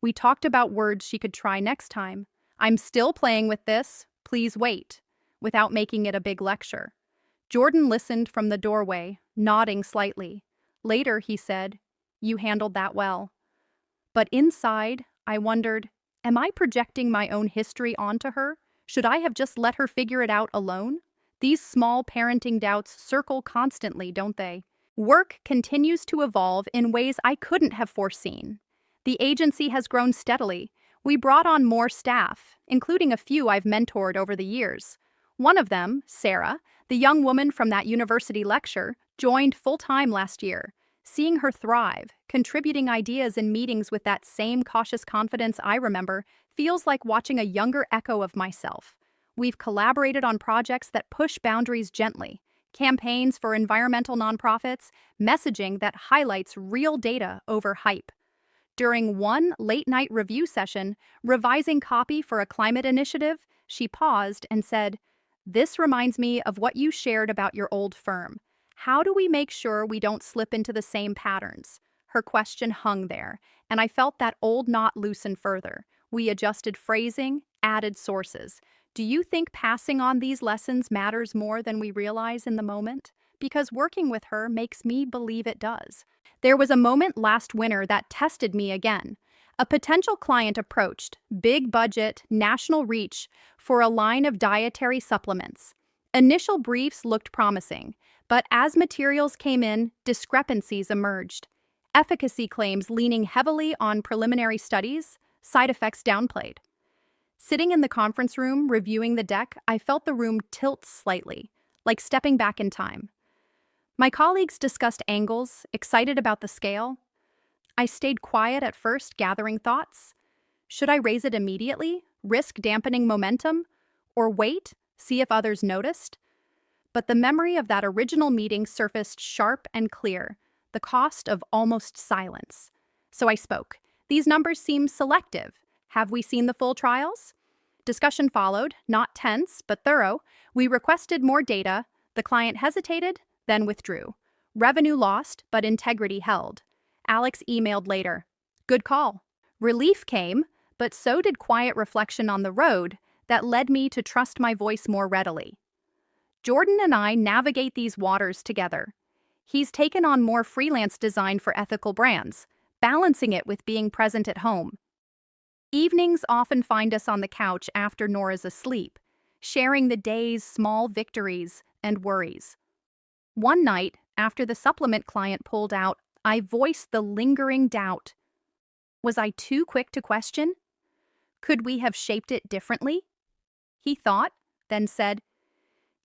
We talked about words she could try next time. "I'm still playing with this. Please wait," without making it a big lecture. Jordan listened from the doorway, nodding slightly. Later, he said, "You handled that well." But inside, I wondered, am I projecting my own history onto her? Should I have just let her figure it out alone? These small parenting doubts circle constantly, don't they? Work continues to evolve in ways I couldn't have foreseen. The agency has grown steadily. We brought on more staff, including a few I've mentored over the years. One of them, Sarah, the young woman from that university lecture, joined full-time last year. Seeing her thrive, contributing ideas in meetings with that same cautious confidence I remember, feels like watching a younger echo of myself. We've collaborated on projects that push boundaries gently, campaigns for environmental nonprofits, messaging that highlights real data over hype. During one late-night review session, revising copy for a climate initiative, she paused and said, "This reminds me of what you shared about your old firm. How do we make sure we don't slip into the same patterns?" Her question hung there, and I felt that old knot loosen further. We adjusted phrasing, added sources. Do you think passing on these lessons matters more than we realize in the moment? Because working with her makes me believe it does. There was a moment last winter that tested me again. A potential client approached, big budget, national reach, for a line of dietary supplements. Initial briefs looked promising, but as materials came in, discrepancies emerged. Efficacy claims leaning heavily on preliminary studies, side effects downplayed. Sitting in the conference room, reviewing the deck, I felt the room tilt slightly, like stepping back in time. My colleagues discussed angles, excited about the scale. I stayed quiet at first, gathering thoughts. Should I raise it immediately, risk dampening momentum, or wait, see if others noticed? But the memory of that original meeting surfaced sharp and clear, the cost of almost silence. So I spoke. "These numbers seem selective. Have we seen the full trials?" Discussion followed, not tense, but thorough. We requested more data. The client hesitated, then withdrew. Revenue lost, but integrity held. Alex emailed later. "Good call." Relief came, but so did quiet reflection on the road that led me to trust my voice more readily. Jordan and I navigate these waters together. He's taken on more freelance design for ethical brands, balancing it with being present at home. Evenings often find us on the couch after Nora's asleep, sharing the day's small victories and worries. One night, after the supplement client pulled out, I voiced the lingering doubt. Was I too quick to question? Could we have shaped it differently? He thought, then said,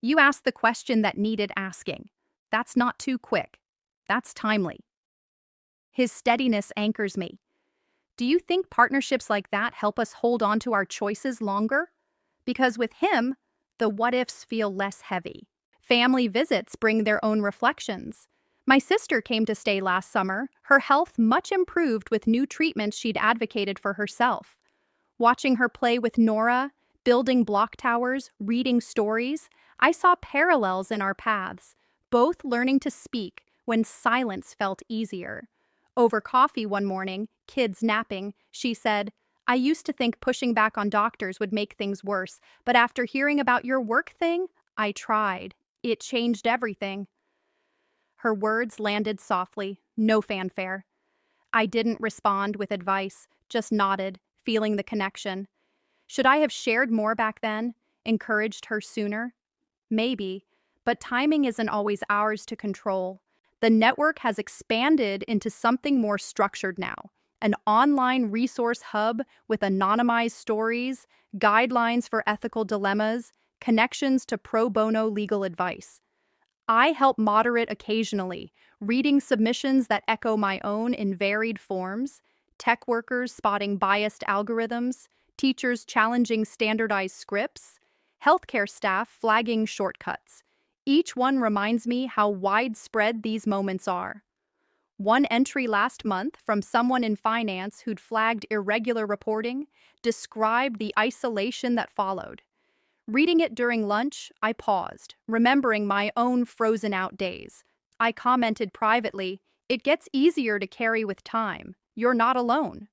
"You asked the question that needed asking. That's not too quick. That's timely." His steadiness anchors me. Do you think partnerships like that help us hold on to our choices longer? Because with him, the what-ifs feel less heavy. Family visits bring their own reflections. My sister came to stay last summer, her health much improved with new treatments she'd advocated for herself. Watching her play with Nora, building block towers, reading stories, I saw parallels in our paths, both learning to speak when silence felt easier. Over coffee one morning, kids napping, she said, "I used to think pushing back on doctors would make things worse, but after hearing about your work thing, I tried. It changed everything." Her words landed softly, no fanfare. I didn't respond with advice, just nodded, feeling the connection. Should I have shared more back then, encouraged her sooner? Maybe, but timing isn't always ours to control. The network has expanded into something more structured now, an online resource hub with anonymized stories, guidelines for ethical dilemmas, connections to pro bono legal advice. I help moderate occasionally, reading submissions that echo my own in varied forms, tech workers spotting biased algorithms, teachers challenging standardized scripts, healthcare staff flagging shortcuts. Each one reminds me how widespread these moments are. One entry last month from someone in finance who'd flagged irregular reporting described the isolation that followed. Reading it during lunch, I paused, remembering my own frozen-out days. I commented privately, "It gets easier to carry with time. You're not alone."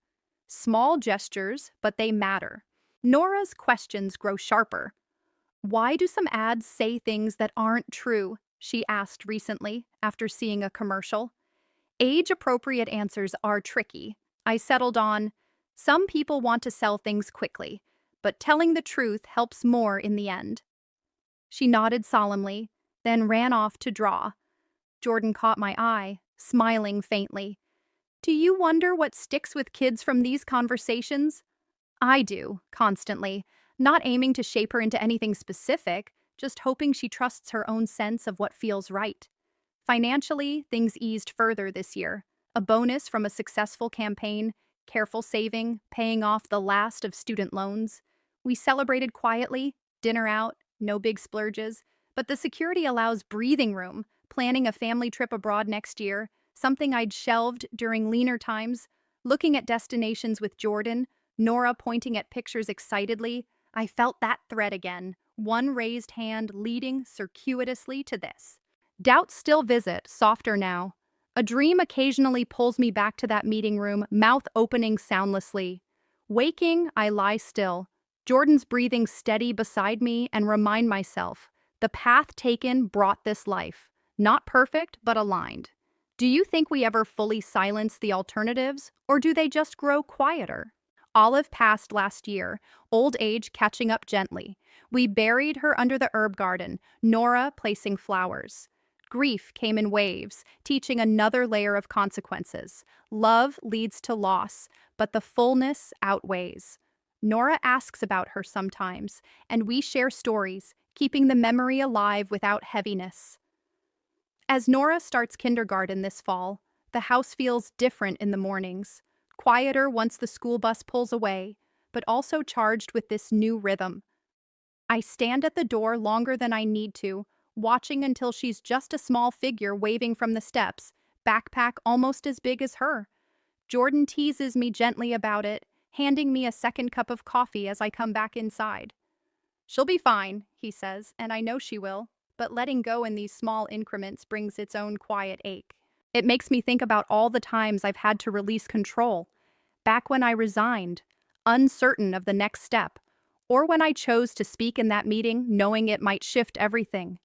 Small gestures, but they matter. Nora's questions grow sharper. Why do some ads say things that aren't true? she asked recently after seeing a commercial. Age-appropriate answers are tricky. I settled on, some people want to sell things quickly, but telling the truth helps more in the end. She nodded solemnly, then ran off to draw. Jordan caught my eye, smiling faintly. Do you wonder what sticks with kids from these conversations? I do, constantly, not aiming to shape her into anything specific, just hoping she trusts her own sense of what feels right. Financially, things eased further this year. A bonus from a successful campaign, careful saving, paying off the last of student loans. We celebrated quietly, dinner out, no big splurges, but the security allows breathing room, planning a family trip abroad next year, something I'd shelved during leaner times, looking at destinations with Jordan, Nora pointing at pictures excitedly. I felt that thread again, one raised hand leading circuitously to this. Doubts still visit, softer now. A dream occasionally pulls me back to that meeting room, mouth opening soundlessly. Waking, I lie still, Jordan's breathing steady beside me, and remind myself, the path taken brought this life. Not perfect, but aligned. Do you think we ever fully silence the alternatives, or do they just grow quieter? Olive passed last year, old age catching up gently. We buried her under the herb garden, Nora placing flowers. Grief came in waves, teaching another layer of consequences. Love leads to loss, but the fullness outweighs. Nora asks about her sometimes, and we share stories, keeping the memory alive without heaviness. As Nora starts kindergarten this fall, the house feels different in the mornings, quieter once the school bus pulls away, but also charged with this new rhythm. I stand at the door longer than I need to, watching until she's just a small figure waving from the steps, backpack almost as big as her. Jordan teases me gently about it, handing me a second cup of coffee as I come back inside. She'll be fine, he says, and I know she will, but letting go in these small increments brings its own quiet ache. It makes me think about all the times I've had to release control. Back when I resigned, uncertain of the next step, or when I chose to speak in that meeting knowing it might shift everything.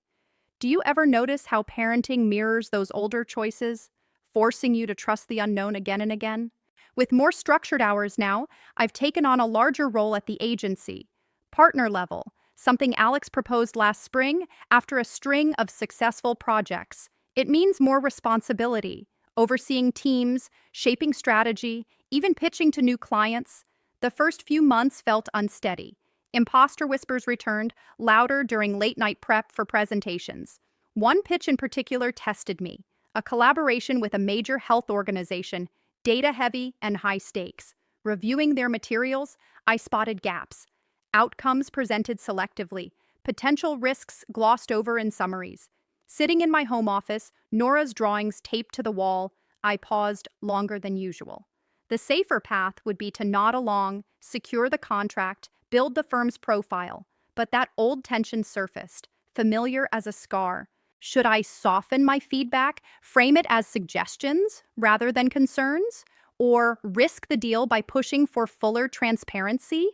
Do you ever notice how parenting mirrors those older choices, forcing you to trust the unknown again and again? With more structured hours now, I've taken on a larger role at the agency, partner level, something Alex proposed last spring after a string of successful projects. It means more responsibility, overseeing teams, shaping strategy, even pitching to new clients. The first few months felt unsteady. Imposter whispers returned, louder during late-night prep for presentations. One pitch in particular tested me, a collaboration with a major health organization, data-heavy and high stakes. Reviewing their materials, I spotted gaps. Outcomes presented selectively, potential risks glossed over in summaries. Sitting in my home office, Nora's drawings taped to the wall, I paused longer than usual. The safer path would be to nod along, secure the contract, build the firm's profile, but that old tension surfaced, familiar as a scar. Should I soften my feedback, frame it as suggestions rather than concerns, or risk the deal by pushing for fuller transparency?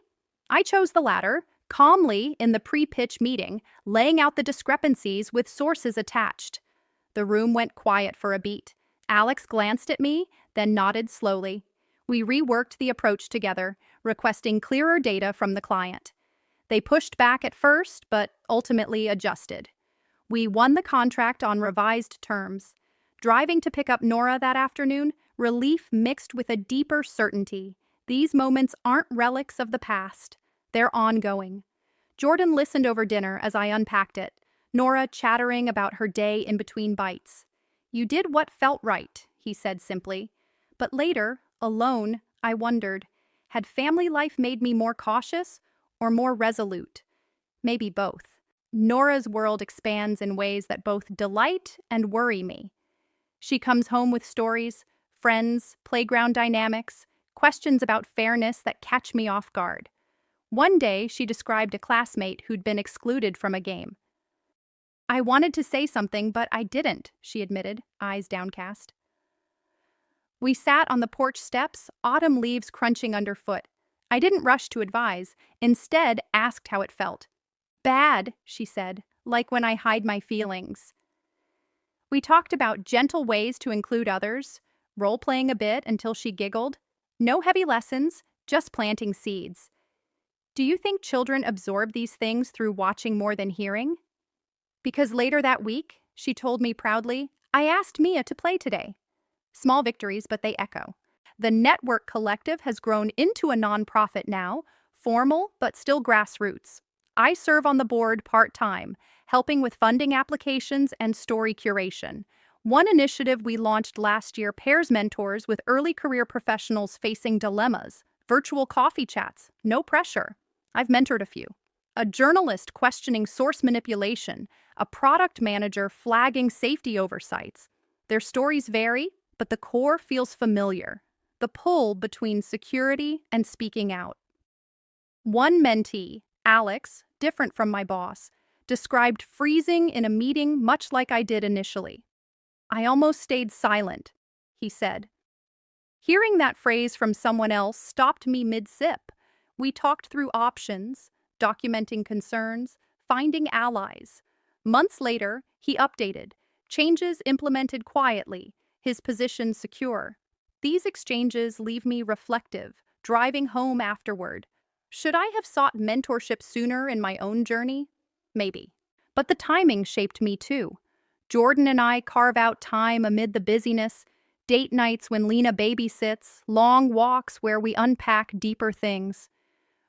I chose the latter, calmly in the pre-pitch meeting, laying out the discrepancies with sources attached. The room went quiet for a beat. Alex glanced at me, then nodded slowly. We reworked the approach together, requesting clearer data from the client. They pushed back at first, but ultimately adjusted. We won the contract on revised terms. Driving to pick up Nora that afternoon, relief mixed with a deeper certainty. These moments aren't relics of the past. They're ongoing. Jordan listened over dinner as I unpacked it, Nora chattering about her day in between bites. You did what felt right, he said simply. But later, alone, I wondered, had family life made me more cautious or more resolute? Maybe both. Nora's world expands in ways that both delight and worry me. She comes home with stories, friends, playground dynamics, questions about fairness that catch me off guard. One day, she described a classmate who'd been excluded from a game. I wanted to say something, but I didn't, she admitted, eyes downcast. We sat on the porch steps, autumn leaves crunching underfoot. I didn't rush to advise, instead asked how it felt. Bad, she said, like when I hide my feelings. We talked about gentle ways to include others, role-playing a bit until she giggled. No heavy lessons, just planting seeds. Do you think children absorb these things through watching more than hearing? Because later that week, she told me proudly, I asked Mia to play today. Small victories, but they echo. The Network Collective has grown into a nonprofit now, formal but still grassroots. I serve on the board part-time, helping with funding applications and story curation. One initiative we launched last year pairs mentors with early career professionals facing dilemmas, virtual coffee chats, no pressure. I've mentored a few. A journalist questioning source manipulation, a product manager flagging safety oversights. Their stories vary, but the core feels familiar. The pull between security and speaking out. One mentee, Alex, different from my boss, described freezing in a meeting much like I did initially. I almost stayed silent, he said. Hearing that phrase from someone else stopped me mid-sip. We talked through options, documenting concerns, finding allies. Months later, he updated, changes implemented quietly, his position secure. These exchanges leave me reflective, driving home afterward. Should I have sought mentorship sooner in my own journey? Maybe. But the timing shaped me too. Jordan and I carve out time amid the busyness, date nights when Lena babysits, long walks where we unpack deeper things.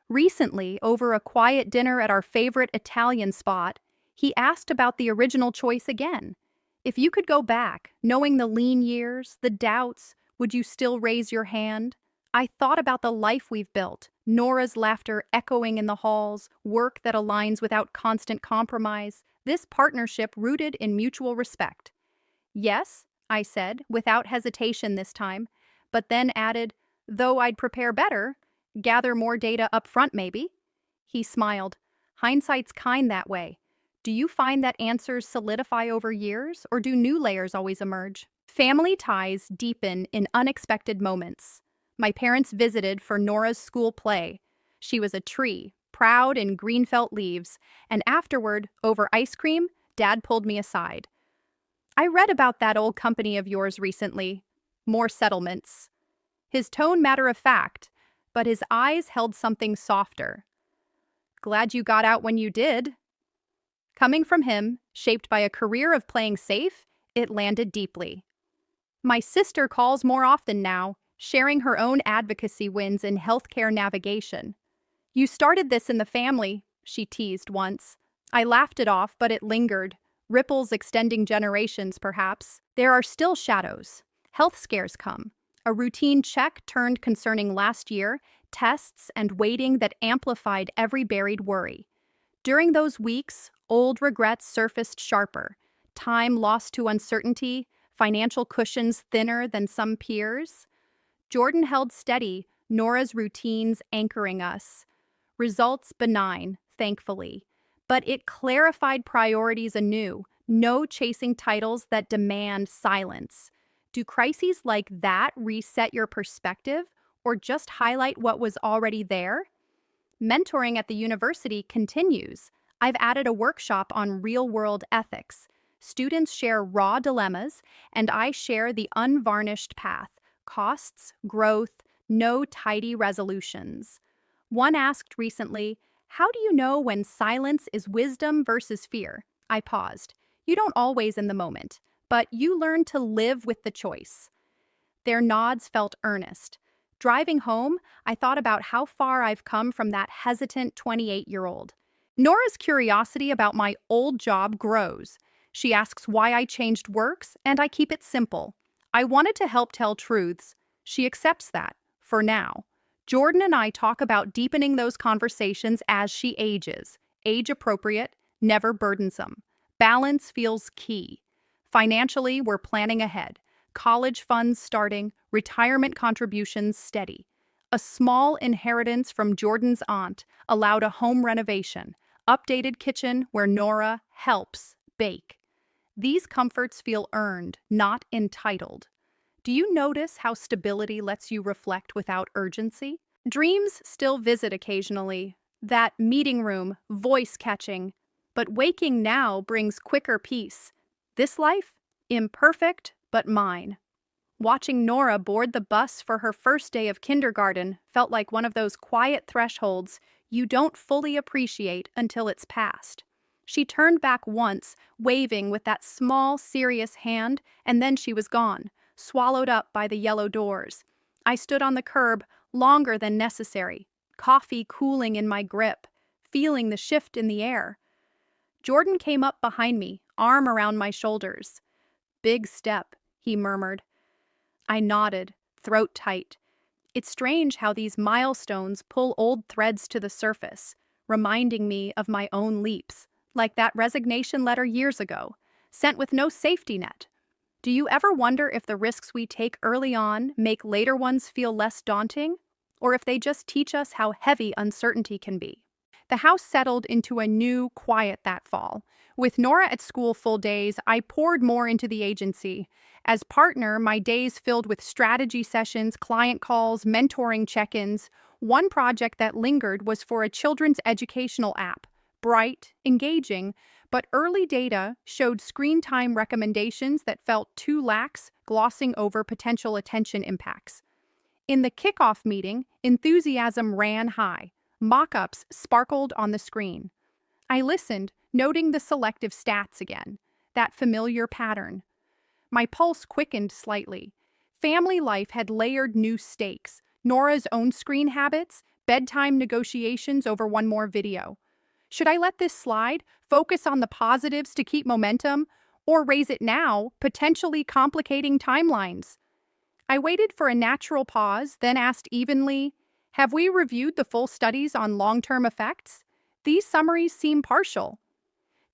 Recently, over a quiet dinner at our favorite Italian spot, he asked about the original choice again. If you could go back, knowing the lean years, the doubts, would you still raise your hand? I thought about the life we've built, Nora's laughter echoing in the halls, work that aligns without constant compromise, this partnership rooted in mutual respect. Yes, I said, without hesitation this time, but then added, though I'd prepare better, gather more data up front maybe. He smiled. Hindsight's kind that way. Do you find that answers solidify over years, or do new layers always emerge? Family ties deepen in unexpected moments. My parents visited for Nora's school play. She was a tree, proud in green felt leaves, and afterward, over ice cream, Dad pulled me aside. I read about that old company of yours recently. More settlements. His tone matter of fact, but his eyes held something softer. Glad you got out when you did. Coming from him, shaped by a career of playing safe, it landed deeply. My sister calls more often now, sharing her own advocacy wins in healthcare navigation. You started this in the family, she teased once. I laughed it off, but it lingered. Ripples extending generations, perhaps. There are still shadows. Health scares come. A routine check turned concerning last year, tests and waiting that amplified every buried worry. During those weeks, old regrets surfaced sharper. Time lost to uncertainty, financial cushions thinner than some peers. Jordan held steady, Nora's routines anchoring us. Results benign, thankfully. But it clarified priorities anew, no chasing titles that demand silence. Do crises like that reset your perspective, or just highlight what was already there? Mentoring at the university continues. I've added a workshop on real-world ethics. Students share raw dilemmas, and I share the unvarnished path. Costs, growth, no tidy resolutions. One asked recently, how do you know when silence is wisdom versus fear? I paused. You don't always in the moment, but you learn to live with the choice. Their nods felt earnest. Driving home, I thought about how far I've come from that hesitant 28-year-old. Nora's curiosity about my old job grows. She asks why I changed works, and I keep it simple. I wanted to help tell truths. She accepts that, for now. Jordan and I talk about deepening those conversations as she ages. Age-appropriate, never burdensome. Balance feels key. Financially, we're planning ahead. College funds starting, retirement contributions steady. A small inheritance from Jordan's aunt allowed a home renovation. Updated kitchen where Nora helps bake. These comforts feel earned, not entitled. Do you notice how stability lets you reflect without urgency? Dreams still visit occasionally. That meeting room, voice catching. But waking now brings quicker peace. This life? Imperfect, but mine. Watching Nora board the bus for her first day of kindergarten felt like one of those quiet thresholds you don't fully appreciate until it's passed. She turned back once, waving with that small, serious hand, and then she was gone, swallowed up by the yellow doors. I stood on the curb longer than necessary, coffee cooling in my grip, feeling the shift in the air. Jordan came up behind me, arm around my shoulders. "Big step," he murmured. I nodded, throat tight. It's strange how these milestones pull old threads to the surface, reminding me of my own leaps, like that resignation letter years ago, sent with no safety net. Do you ever wonder if the risks we take early on make later ones feel less daunting, or if they just teach us how heavy uncertainty can be? The house settled into a new quiet that fall. With Nora at school full days, I poured more into the agency. As partner, my days filled with strategy sessions, client calls, mentoring check-ins. One project that lingered was for a children's educational app. Bright, engaging, but early data showed screen time recommendations that felt too lax, glossing over potential attention impacts. In the kickoff meeting, enthusiasm ran high. Mock-ups sparkled on the screen. I listened, noting the selective stats again, that familiar pattern. My pulse quickened slightly. Family life had layered new stakes, Nora's own screen habits, bedtime negotiations over one more video. Should I let this slide, focus on the positives to keep momentum, or raise it now, potentially complicating timelines? I waited for a natural pause, then asked evenly, "Have we reviewed the full studies on long-term effects? These summaries seem partial."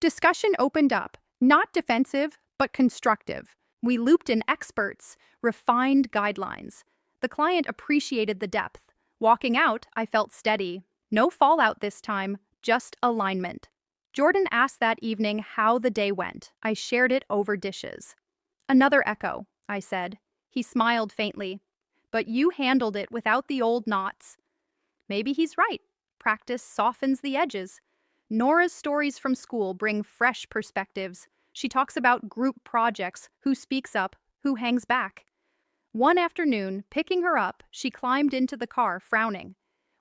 Discussion opened up, not defensive, but constructive. We looped in experts, refined guidelines. The client appreciated the depth. Walking out, I felt steady. No fallout this time, just alignment. Jordan asked that evening how the day went. I shared it over dishes. "Another echo," I said. He smiled faintly. "But you handled it without the old knots." Maybe he's right. Practice softens the edges. Nora's stories from school bring fresh perspectives. She talks about group projects, who speaks up, who hangs back. One afternoon, picking her up, she climbed into the car, frowning.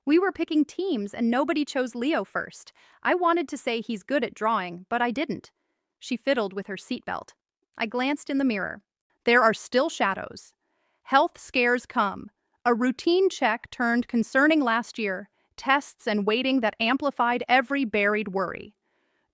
We were picking teams and nobody chose Leo first. I wanted to say he's good at drawing, but I didn't. She fiddled with her seatbelt. I glanced in the mirror. There are still shadows. Health scares come. A routine check turned concerning last year, tests and waiting that amplified every buried worry.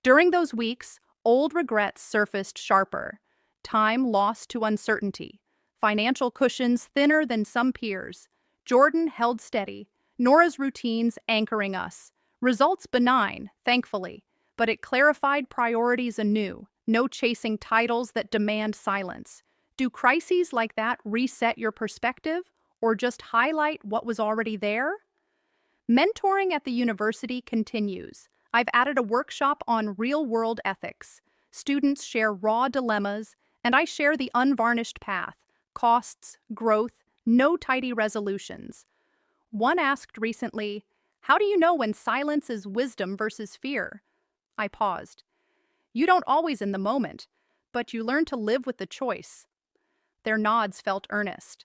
During those weeks, old regrets surfaced sharper. Time lost to uncertainty. Financial cushions thinner than some peers. Jordan held steady. Nora's routines anchoring us. Results benign, thankfully, but it clarified priorities anew. No chasing titles that demand silence. Do crises like that reset your perspective, or just highlight what was already there? Mentoring at the university continues. I've added a workshop on real-world ethics. Students share raw dilemmas, and I share the unvarnished path. Costs, growth, no tidy resolutions. One asked recently, "How do you know when silence is wisdom versus fear?" I paused. You don't always in the moment, but you learn to live with the choice. Their nods felt earnest.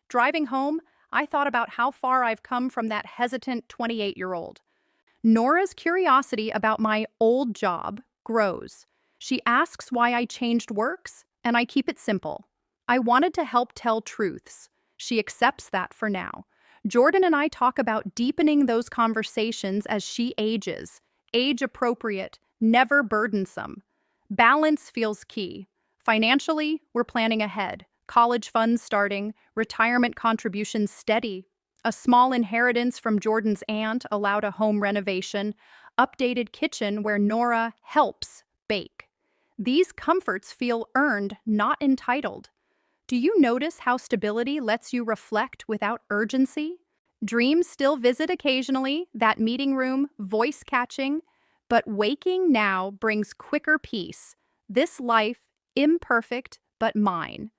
Driving home, I thought about how far I've come from that hesitant 28-year-old. Nora's curiosity about my old job grows. She asks why I changed works, and I keep it simple. I wanted to help tell truths. She accepts that for now. Jordan and I talk about deepening those conversations as she ages. Age-appropriate, never burdensome. Balance feels key. Financially, we're planning ahead. College funds starting, retirement contributions steady. A small inheritance from Jordan's aunt allowed a home renovation. Updated kitchen where Nora helps bake. These comforts feel earned, not entitled. Do you notice how stability lets you reflect without urgency? Dreams still visit occasionally, that meeting room, voice catching, but waking now brings quicker peace. This life, imperfect, but mine.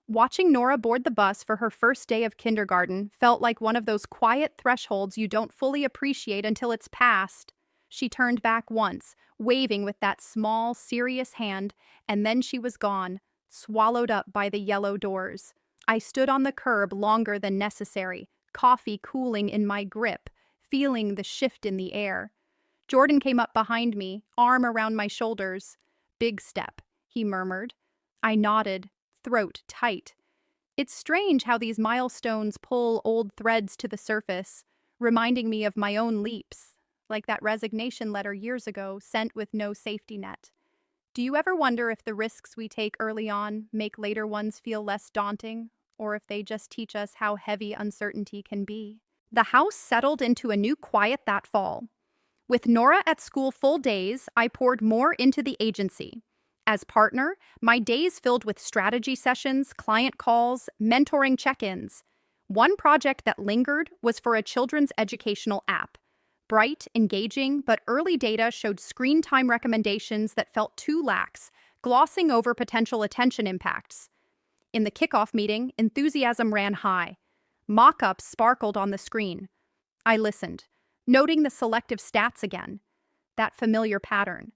Watching Nora board the bus for her first day of kindergarten felt like one of those quiet thresholds you don't fully appreciate until it's passed. She turned back once, waving with that small, serious hand, and then she was gone, swallowed up by the yellow doors. I stood on the curb longer than necessary, coffee cooling in my grip, feeling the shift in the air. Jordan came up behind me, arm around my shoulders. "Big step," he murmured. I nodded, throat tight. It's strange how these milestones pull old threads to the surface, reminding me of my own leaps, like that resignation letter years ago sent with no safety net. Do you ever wonder if the risks we take early on make later ones feel less daunting, or if they just teach us how heavy uncertainty can be? The house settled into a new quiet that fall. With Nora at school full days, I poured more into the agency. As partner, my days filled with strategy sessions, client calls, mentoring check-ins. One project that lingered was for a children's educational app. Bright, engaging, but early data showed screen time recommendations that felt too lax, glossing over potential attention impacts. In the kickoff meeting, enthusiasm ran high. Mock-ups sparkled on the screen. I listened, noting the selective stats again. That familiar pattern.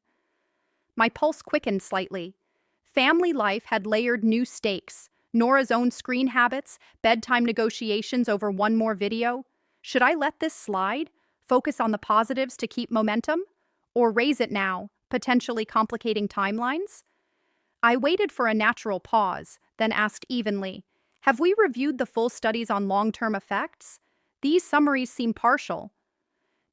My pulse quickened slightly. Family life had layered new stakes. Nora's own screen habits, bedtime negotiations over one more video. Should I let this slide? Focus on the positives to keep momentum? Or raise it now, potentially complicating timelines? I waited for a natural pause, then asked evenly, "Have we reviewed the full studies on long-term effects? These summaries seem partial."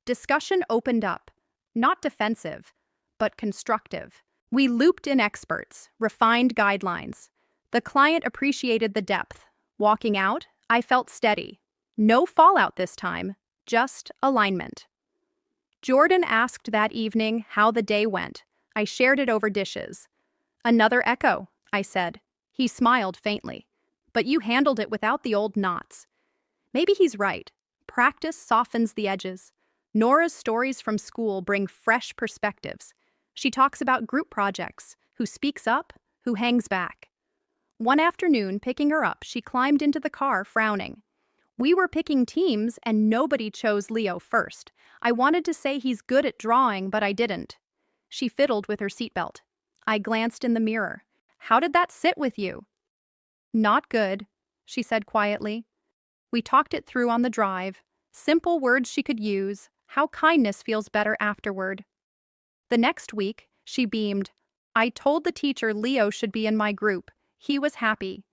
Discussion opened up, not defensive, but constructive. We looped in experts, refined guidelines. The client appreciated the depth. Walking out, I felt steady. No fallout this time, just alignment. Jordan asked that evening how the day went. I shared it over dishes. "Another echo," I said. He smiled faintly. "But you handled it without the old knots." Maybe he's right. Practice softens the edges. Nora's stories from school bring fresh perspectives. She talks about group projects, who speaks up, who hangs back. One afternoon, picking her up, she climbed into the car, frowning. We were picking teams, and nobody chose Leo first. I wanted to say he's good at drawing, but I didn't. She fiddled with her seatbelt. I glanced in the mirror. "How did that sit with you?" "Not good," she said quietly. We talked it through on the drive. Simple words she could use, how kindness feels better afterward. The next week, she beamed. "I told the teacher Leo should be in my group. He was happy."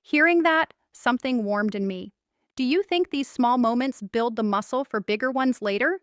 Hearing that, something warmed in me. Do you think these small moments build the muscle for bigger ones later?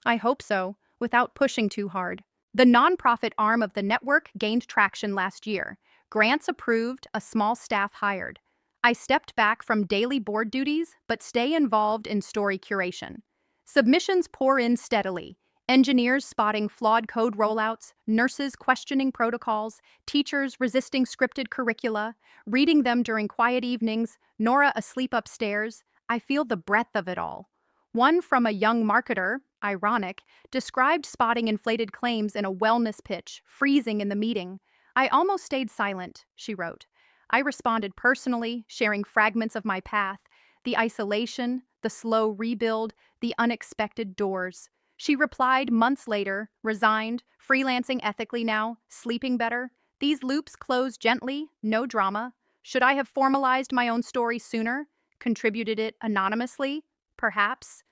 I hope so, without pushing too hard. The nonprofit arm of the network gained traction last year. Grants approved, a small staff hired. I stepped back from daily board duties, but stay involved in story curation. Submissions pour in steadily. Engineers spotting flawed code rollouts, nurses questioning protocols, teachers resisting scripted curricula, reading them during quiet evenings, Nora asleep upstairs. I feel the breadth of it all. One from a young marketer, ironic, described spotting inflated claims in a wellness pitch, freezing in the meeting. "I almost stayed silent," she wrote. I responded personally, sharing fragments of my path, the isolation, the slow rebuild, the unexpected doors. She replied months later, resigned, freelancing ethically now, sleeping better. These loops close gently, no drama. Should I have formalized my own story sooner? Contributed it anonymously? Perhaps.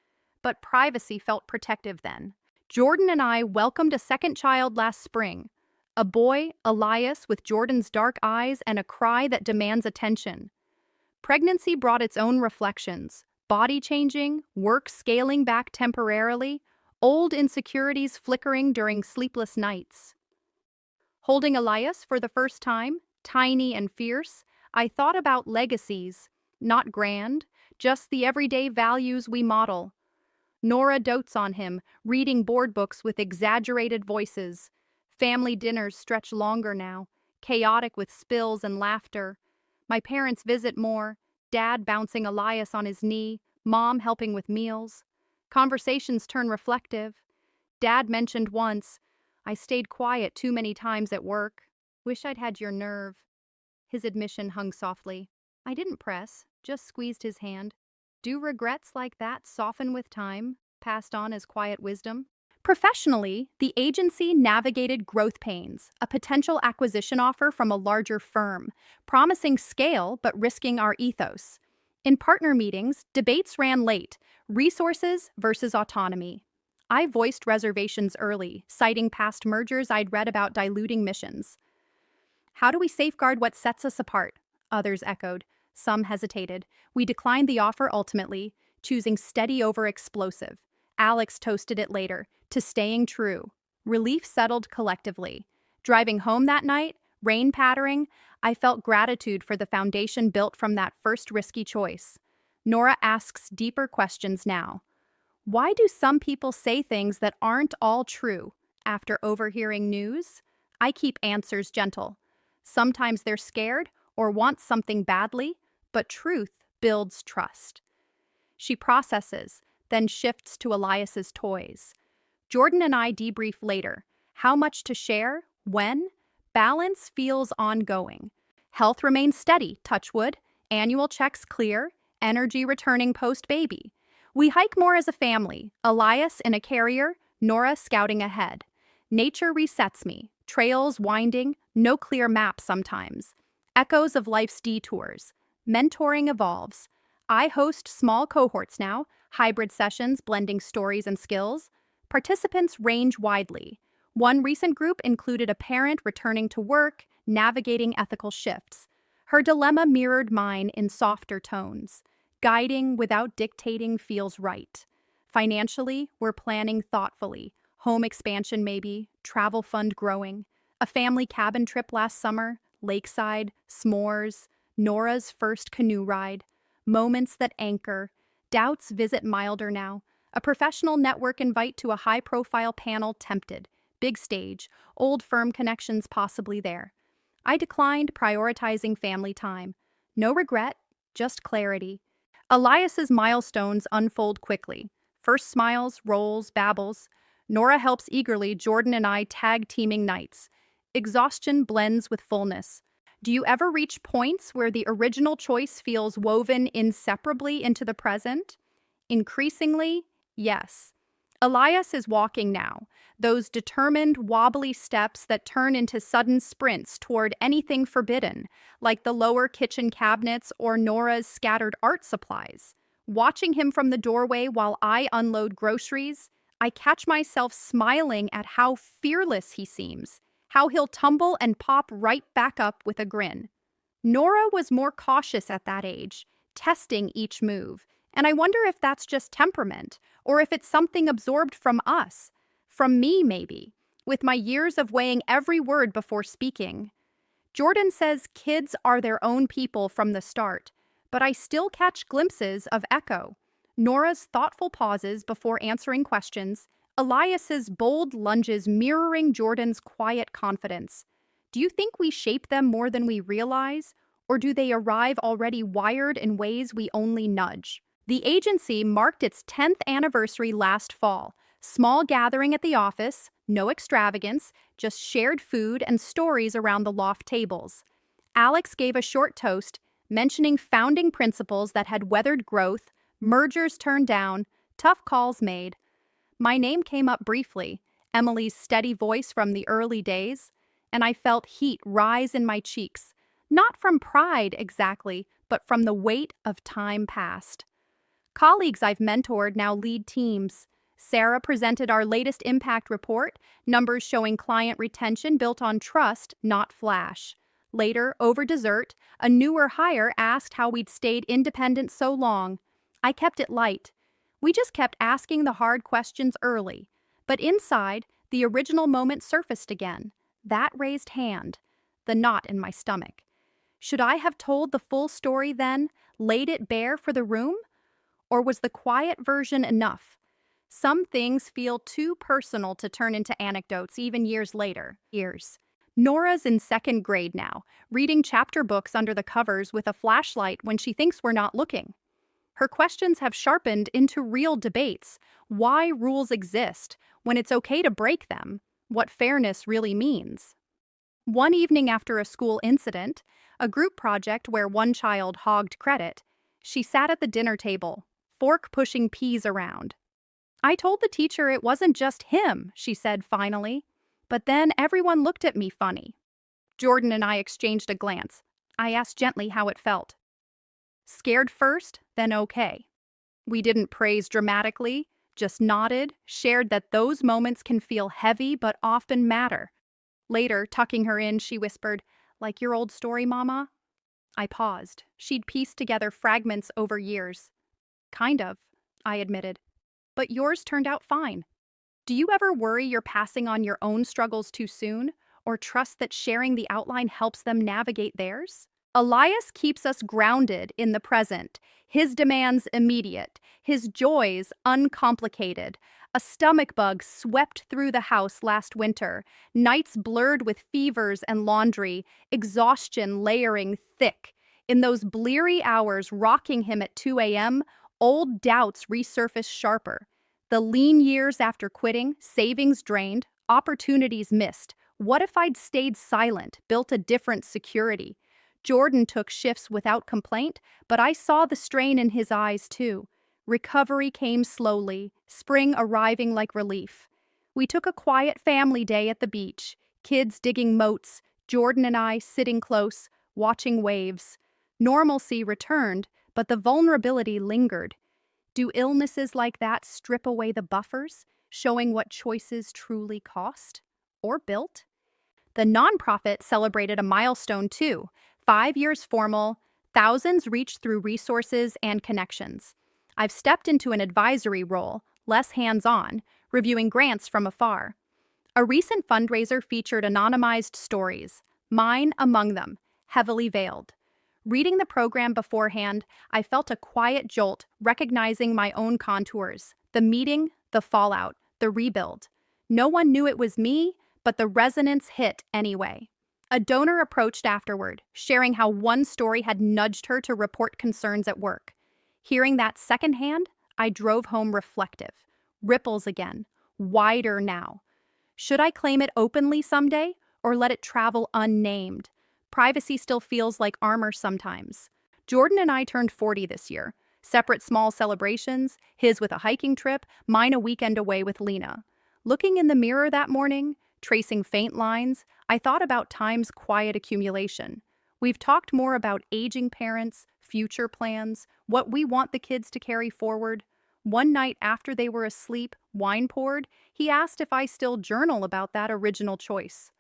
But privacy felt protective then. Jordan and I welcomed a second child last spring. A boy, Elias, with Jordan's dark eyes and a cry that demands attention. Pregnancy brought its own reflections. Body changing, work scaling back temporarily, old insecurities flickering during sleepless nights. Holding Elias for the first time, tiny and fierce, I thought about legacies, not grand, just the everyday values we model. Nora dotes on him, reading board books with exaggerated voices. Family dinners stretch longer now, chaotic with spills and laughter. My parents visit more, Dad bouncing Elias on his knee, Mom helping with meals. Conversations turn reflective. Dad mentioned once, "I stayed quiet too many times at work. Wish I'd had your nerve." His admission hung softly. I didn't press, just squeezed his hand. Do regrets like that soften with time, passed on as quiet wisdom? Professionally, the agency navigated growth pains, a potential acquisition offer from a larger firm, promising scale but risking our ethos. In partner meetings, debates ran late, resources versus autonomy. I voiced reservations early, citing past mergers I'd read about diluting missions. How do we safeguard what sets us apart? Others echoed. Some hesitated. We declined the offer ultimately, choosing steady over explosive. Alex toasted it later, to staying true. Relief settled collectively. Driving home that night, rain pattering, I felt gratitude for the foundation built from that first risky choice. Nora asks deeper questions now. Why do some people say things that aren't all true? After overhearing news, I keep answers gentle. Sometimes they're scared or want something badly, but truth builds trust. She processes, then shifts to Elias's toys. Jordan and I debrief later. How much to share? When? Balance feels ongoing. Health remains steady, touch wood. Annual checks clear. Energy returning post-baby. We hike more as a family. Elias in a carrier, Nora scouting ahead. Nature resets me. Trails winding, no clear map sometimes. Echoes of life's detours. Mentoring evolves. I host small cohorts now, hybrid sessions blending stories and skills. Participants range widely. One recent group included a parent returning to work, navigating ethical shifts. Her dilemma mirrored mine in softer tones. Guiding without dictating feels right. Financially, we're planning thoughtfully. Home expansion maybe, travel fund growing. A family cabin trip last summer, lakeside, s'mores, Nora's first canoe ride. Moments that anchor. Doubts visit milder now. A professional network invite to a high-profile panel tempted. Big stage, old firm connections possibly there. I declined, prioritizing family time. No regret, just clarity. Elias's milestones unfold quickly. First smiles, rolls, babbles. Nora helps eagerly, Jordan and I tag-teaming nights. Exhaustion blends with fullness. Do you ever reach points where the original choice feels woven inseparably into the present? Increasingly, yes. Elias is walking now, those determined, wobbly steps that turn into sudden sprints toward anything forbidden, like the lower kitchen cabinets or Nora's scattered art supplies. Watching him from the doorway while I unload groceries, I catch myself smiling at how fearless he seems, how he'll tumble and pop right back up with a grin. Nora was more cautious at that age, testing each move, and I wonder if that's just temperament, or if it's something absorbed from us. From me, maybe, with my years of weighing every word before speaking. Jordan says kids are their own people from the start, but I still catch glimpses of echo. Nora's thoughtful pauses before answering questions, Elias's bold lunges mirroring Jordan's quiet confidence. Do you think we shape them more than we realize, or do they arrive already wired in ways we only nudge? The agency marked its 10th anniversary last fall. Small gathering at the office, no extravagance, just shared food and stories around the loft tables. Alex gave a short toast, mentioning founding principles that had weathered growth, mergers turned down, tough calls made. My name came up briefly, Emily's steady voice from the early days, and I felt heat rise in my cheeks, not from pride exactly, but from the weight of time past. Colleagues I've mentored now lead teams. Sarah presented our latest impact report, numbers showing client retention built on trust, not flash. Later, over dessert, a newer hire asked how we'd stayed independent so long. I kept it light. We just kept asking the hard questions early. But inside, the original moment surfaced again. That raised hand. The knot in my stomach. Should I have told the full story then, laid it bare for the room? Or was the quiet version enough? Some things feel too personal to turn into anecdotes even years later. Nora's in second grade now, reading chapter books under the covers with a flashlight when she thinks we're not looking. Her questions have sharpened into real debates. Why rules exist, when it's okay to break them, what fairness really means. One evening after a school incident, a group project where one child hogged credit, she sat at the dinner table, fork pushing peas around. I told the teacher it wasn't just him, she said finally. But then everyone looked at me funny. Jordan and I exchanged a glance. I asked gently how it felt. Scared first, then okay. We didn't praise dramatically, just nodded, shared that those moments can feel heavy but often matter. Later, tucking her in, she whispered, "Like your old story, Mama?" I paused. She'd pieced together fragments over years. Kind of, I admitted. But yours turned out fine. Do you ever worry you're passing on your own struggles too soon, or trust that sharing the outline helps them navigate theirs? Elias keeps us grounded in the present, his demands immediate, his joys uncomplicated. A stomach bug swept through the house last winter, nights blurred with fevers and laundry, exhaustion layering thick. In those bleary hours rocking him at 2 a.m., old doubts resurfaced sharper. The lean years after quitting, savings drained, opportunities missed. What if I'd stayed silent, built a different security? Jordan took shifts without complaint, but I saw the strain in his eyes too. Recovery came slowly, spring arriving like relief. We took a quiet family day at the beach, kids digging moats, Jordan and I sitting close, watching waves. Normalcy returned, but the vulnerability lingered. Do illnesses like that strip away the buffers, showing what choices truly cost? Or built? The nonprofit celebrated a milestone too. 5 years formal, thousands reached through resources and connections. I've stepped into an advisory role, less hands-on, reviewing grants from afar. A recent fundraiser featured anonymized stories, mine among them, heavily veiled. Reading the program beforehand, I felt a quiet jolt, recognizing my own contours. The meeting, the fallout, the rebuild. No one knew it was me, but the resonance hit anyway. A donor approached afterward, sharing how one story had nudged her to report concerns at work. Hearing that secondhand, I drove home reflective. Ripples again, wider now. Should I claim it openly someday, or let it travel unnamed? Privacy still feels like armor sometimes. Jordan and I turned 40 this year. Separate small celebrations, his with a hiking trip, mine a weekend away with Lena. Looking in the mirror that morning, tracing faint lines, I thought about time's quiet accumulation. We've talked more about aging parents, future plans, what we want the kids to carry forward. One night after they were asleep, wine poured, he asked if I still journal about that original choice.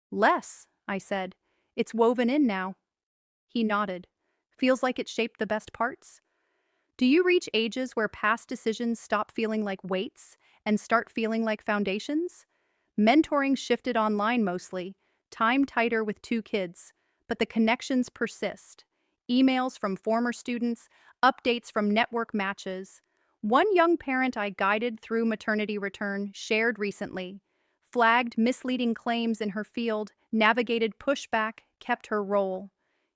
Less, I said. It's woven in now. He nodded. Feels like it shaped the best parts? Do you reach ages where past decisions stop feeling like weights and start feeling like foundations? Mentoring shifted online mostly, time tighter with 2 kids, but the connections persist. Emails from former students, updates from network matches. One young parent I guided through maternity return shared recently, flagged misleading claims in her field, navigated pushback, kept her role.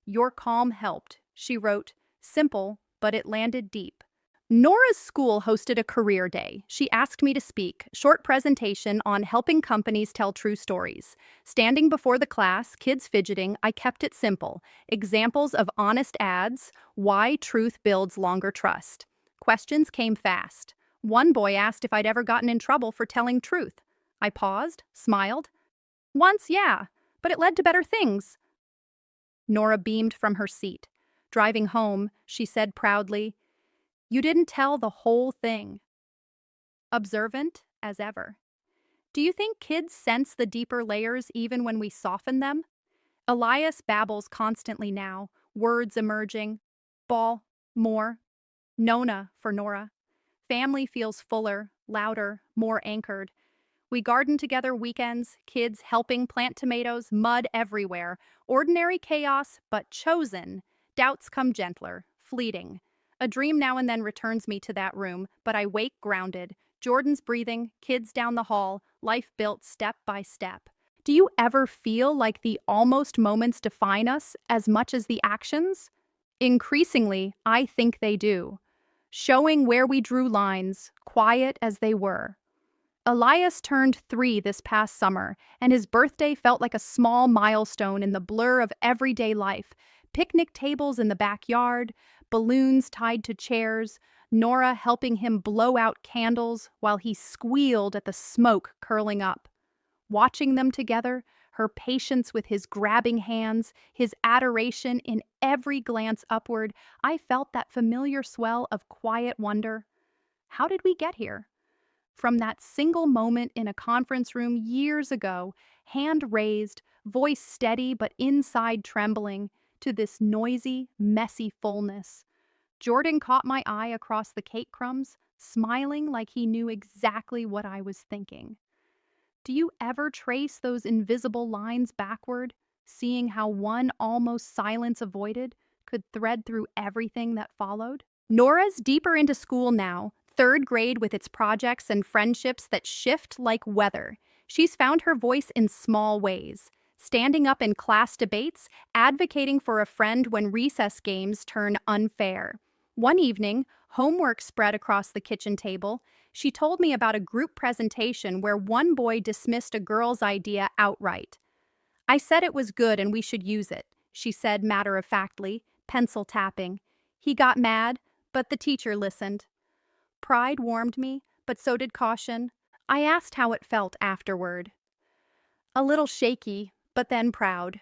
Your calm helped, she wrote, simple, but it landed deep. Nora's school hosted a career day. She asked me to speak, short presentation on helping companies tell true stories. Standing before the class, kids fidgeting, I kept it simple. Examples of honest ads, why truth builds longer trust. Questions came fast. One boy asked if I'd ever gotten in trouble for telling truth. I paused, smiled. Once, yeah, but it led to better things. Nora beamed from her seat. Driving home, she said proudly, "You didn't tell the whole thing." Observant as ever. Do you think kids sense the deeper layers even when we soften them? Elias babbles constantly now, words emerging. Ball, more. Nona for Nora. Family feels fuller, louder, more anchored. We garden together weekends, kids helping plant tomatoes, mud everywhere. Ordinary chaos, but chosen. Doubts come gentler, fleeting. A dream now and then returns me to that room, but I wake grounded. Jordan's breathing, kids down the hall, life built step by step. Do you ever feel like the almost moments define us as much as the actions? Increasingly, I think they do. Showing where we drew lines, quiet as they were. Elias turned 3 this past summer, and his birthday felt like a small milestone in the blur of everyday life. Picnic tables in the backyard, balloons tied to chairs, Nora helping him blow out candles while he squealed at the smoke curling up. Watching them together, her patience with his grabbing hands, his adoration in every glance upward, I felt that familiar swell of quiet wonder. How did we get here? From that single moment in a conference room years ago, hand raised, voice steady but inside trembling, to this noisy, messy fullness. Jordan caught my eye across the cake crumbs, smiling like he knew exactly what I was thinking. Do you ever trace those invisible lines backward, seeing how one almost silence avoided could thread through everything that followed? Nora's deeper into school now, third grade with its projects and friendships that shift like weather. She's found her voice in small ways, standing up in class debates, advocating for a friend when recess games turn unfair. One evening, homework spread across the kitchen table. She told me about a group presentation where one boy dismissed a girl's idea outright. I said it was good and we should use it, she said matter-of-factly, pencil tapping. He got mad, but the teacher listened. Pride warmed me, but so did caution. I asked how it felt afterward. A little shaky, but then proud.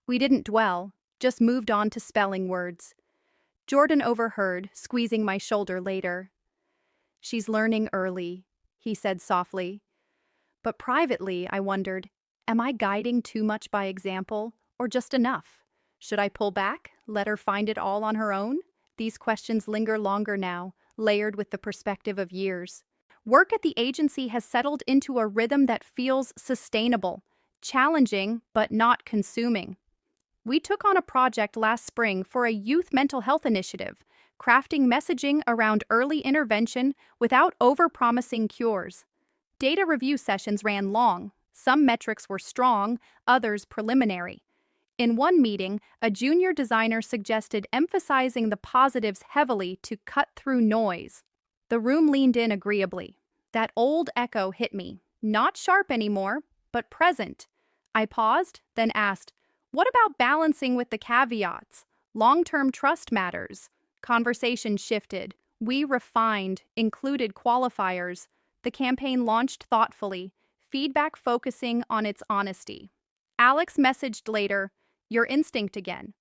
We didn't dwell, just moved on to spelling words. Jordan overheard, squeezing my shoulder later. She's learning early, he said softly. But privately, I wondered, am I guiding too much by example, or just enough? Should I pull back, let her find it all on her own? These questions linger longer now, layered with the perspective of years. Work at the agency has settled into a rhythm that feels sustainable, challenging, but not consuming. We took on a project last spring for a youth mental health initiative, crafting messaging around early intervention without over-promising cures. Data review sessions ran long. Some metrics were strong, others preliminary. In one meeting, a junior designer suggested emphasizing the positives heavily to cut through noise. The room leaned in agreeably. That old echo hit me, not sharp anymore, but present. I paused, then asked, what about balancing with the caveats? Long-term trust matters. Conversation shifted. We refined, included qualifiers. The campaign launched thoughtfully, feedback focusing on its honesty. Alex messaged later, your instinct again.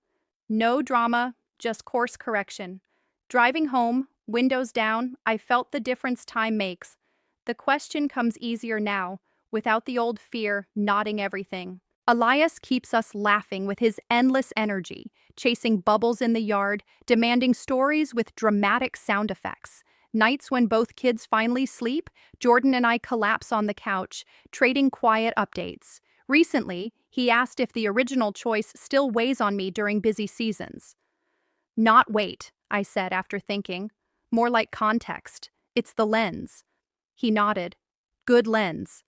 No drama, just course correction. Driving home, windows down, I felt the difference time makes. The question comes easier now, without the old fear knotting everything. Elias keeps us laughing with his endless energy, chasing bubbles in the yard, demanding stories with dramatic sound effects. Nights when both kids finally sleep, Jordan and I collapse on the couch, trading quiet updates. Recently, he asked if the original choice still weighs on me during busy seasons. Not weight, I said after thinking. More like context. It's the lens. He nodded. Good lens.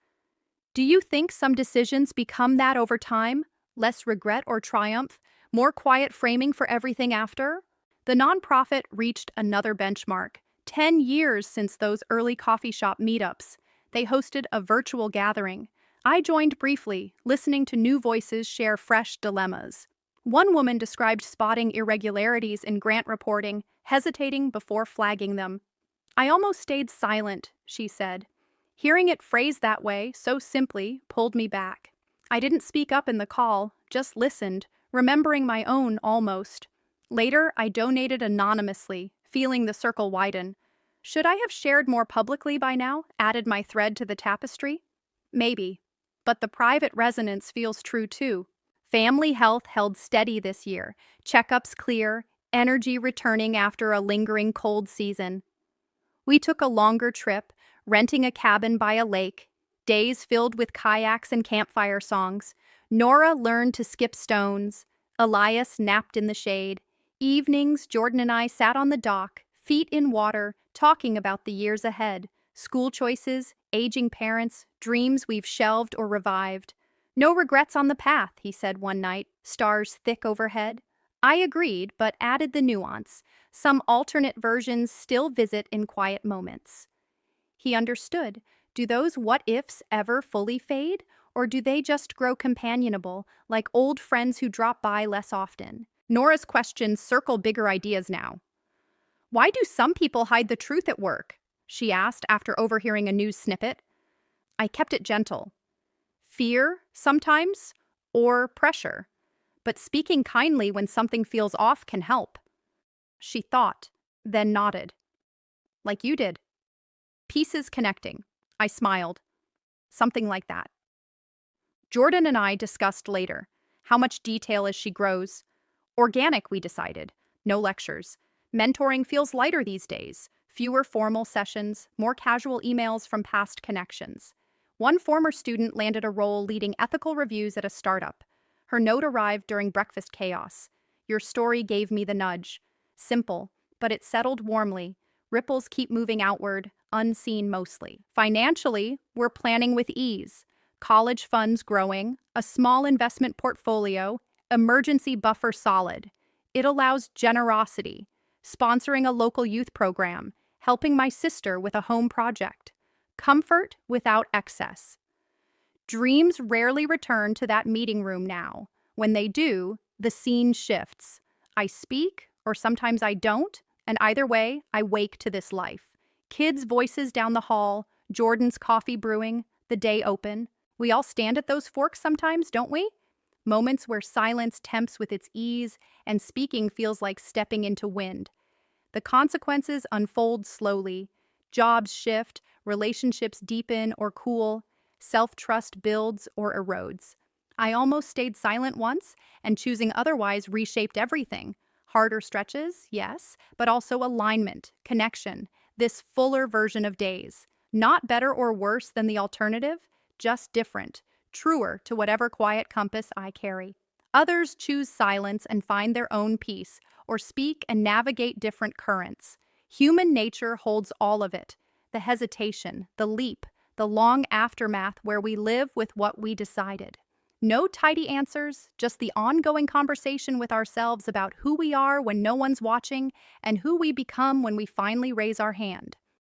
Do you think some decisions become that over time? Less regret or triumph? More quiet framing for everything after? The nonprofit reached another benchmark. 10 years since those early coffee shop meetups. They hosted a virtual gathering. I joined briefly, listening to new voices share fresh dilemmas. One woman described spotting irregularities in grant reporting, hesitating before flagging them. I almost stayed silent, she said. Hearing it phrased that way, so simply, pulled me back. I didn't speak up in the call, just listened, remembering my own almost. Later, I donated anonymously, feeling the circle widen. Should I have shared more publicly by now, added my thread to the tapestry? Maybe. But the private resonance feels true too. Family health held steady this year, checkups clear, energy returning after a lingering cold season. We took a longer trip, renting a cabin by a lake, days filled with kayaks and campfire songs. Nora learned to skip stones. Elias napped in the shade. Evenings, Jordan and I sat on the dock, feet in water, talking about the years ahead. School choices, aging parents, dreams we've shelved or revived. No regrets on the path, he said one night, stars thick overhead. I agreed, but added the nuance. Some alternate versions still visit in quiet moments. He understood. Do those what-ifs ever fully fade? Or do they just grow companionable, like old friends who drop by less often? Nora's questions circle bigger ideas now. Why do some people hide the truth at work? She asked after overhearing a news snippet. I kept it gentle. Fear, sometimes, or pressure. But speaking kindly when something feels off can help. She thought, then nodded. Like you did. Pieces connecting. I smiled. Something like that. Jordan and I discussed later. How much detail as she grows. Organic, we decided. No lectures. Mentoring feels lighter these days. Fewer formal sessions, more casual emails from past connections. One former student landed a role leading ethical reviews at a startup. Her note arrived during breakfast chaos. Your story gave me the nudge. Simple, but it settled warmly. Ripples keep moving outward, unseen mostly. Financially, we're planning with ease. College funds growing, a small investment portfolio, emergency buffer solid. It allows generosity, sponsoring a local youth program, helping my sister with a home project. Comfort without excess. Dreams rarely return to that meeting room now. When they do, the scene shifts. I speak, or sometimes I don't, and either way, I wake to this life. Kids' voices down the hall, Jordan's coffee brewing, the day open. We all stand at those forks sometimes, don't we? Moments where silence tempts with its ease and speaking feels like stepping into wind. The consequences unfold slowly. Jobs shift, relationships deepen or cool, self-trust builds or erodes. I almost stayed silent once, and choosing otherwise reshaped everything. Harder stretches, yes, but also alignment, connection, this fuller version of days. Not better or worse than the alternative, just different, truer to whatever quiet compass I carry. Others choose silence and find their own peace, or speak and navigate different currents. Human nature holds all of it, the hesitation, the leap, the long aftermath where we live with what we decided. No tidy answers, just the ongoing conversation with ourselves about who we are when no one's watching and who we become when we finally raise our hand.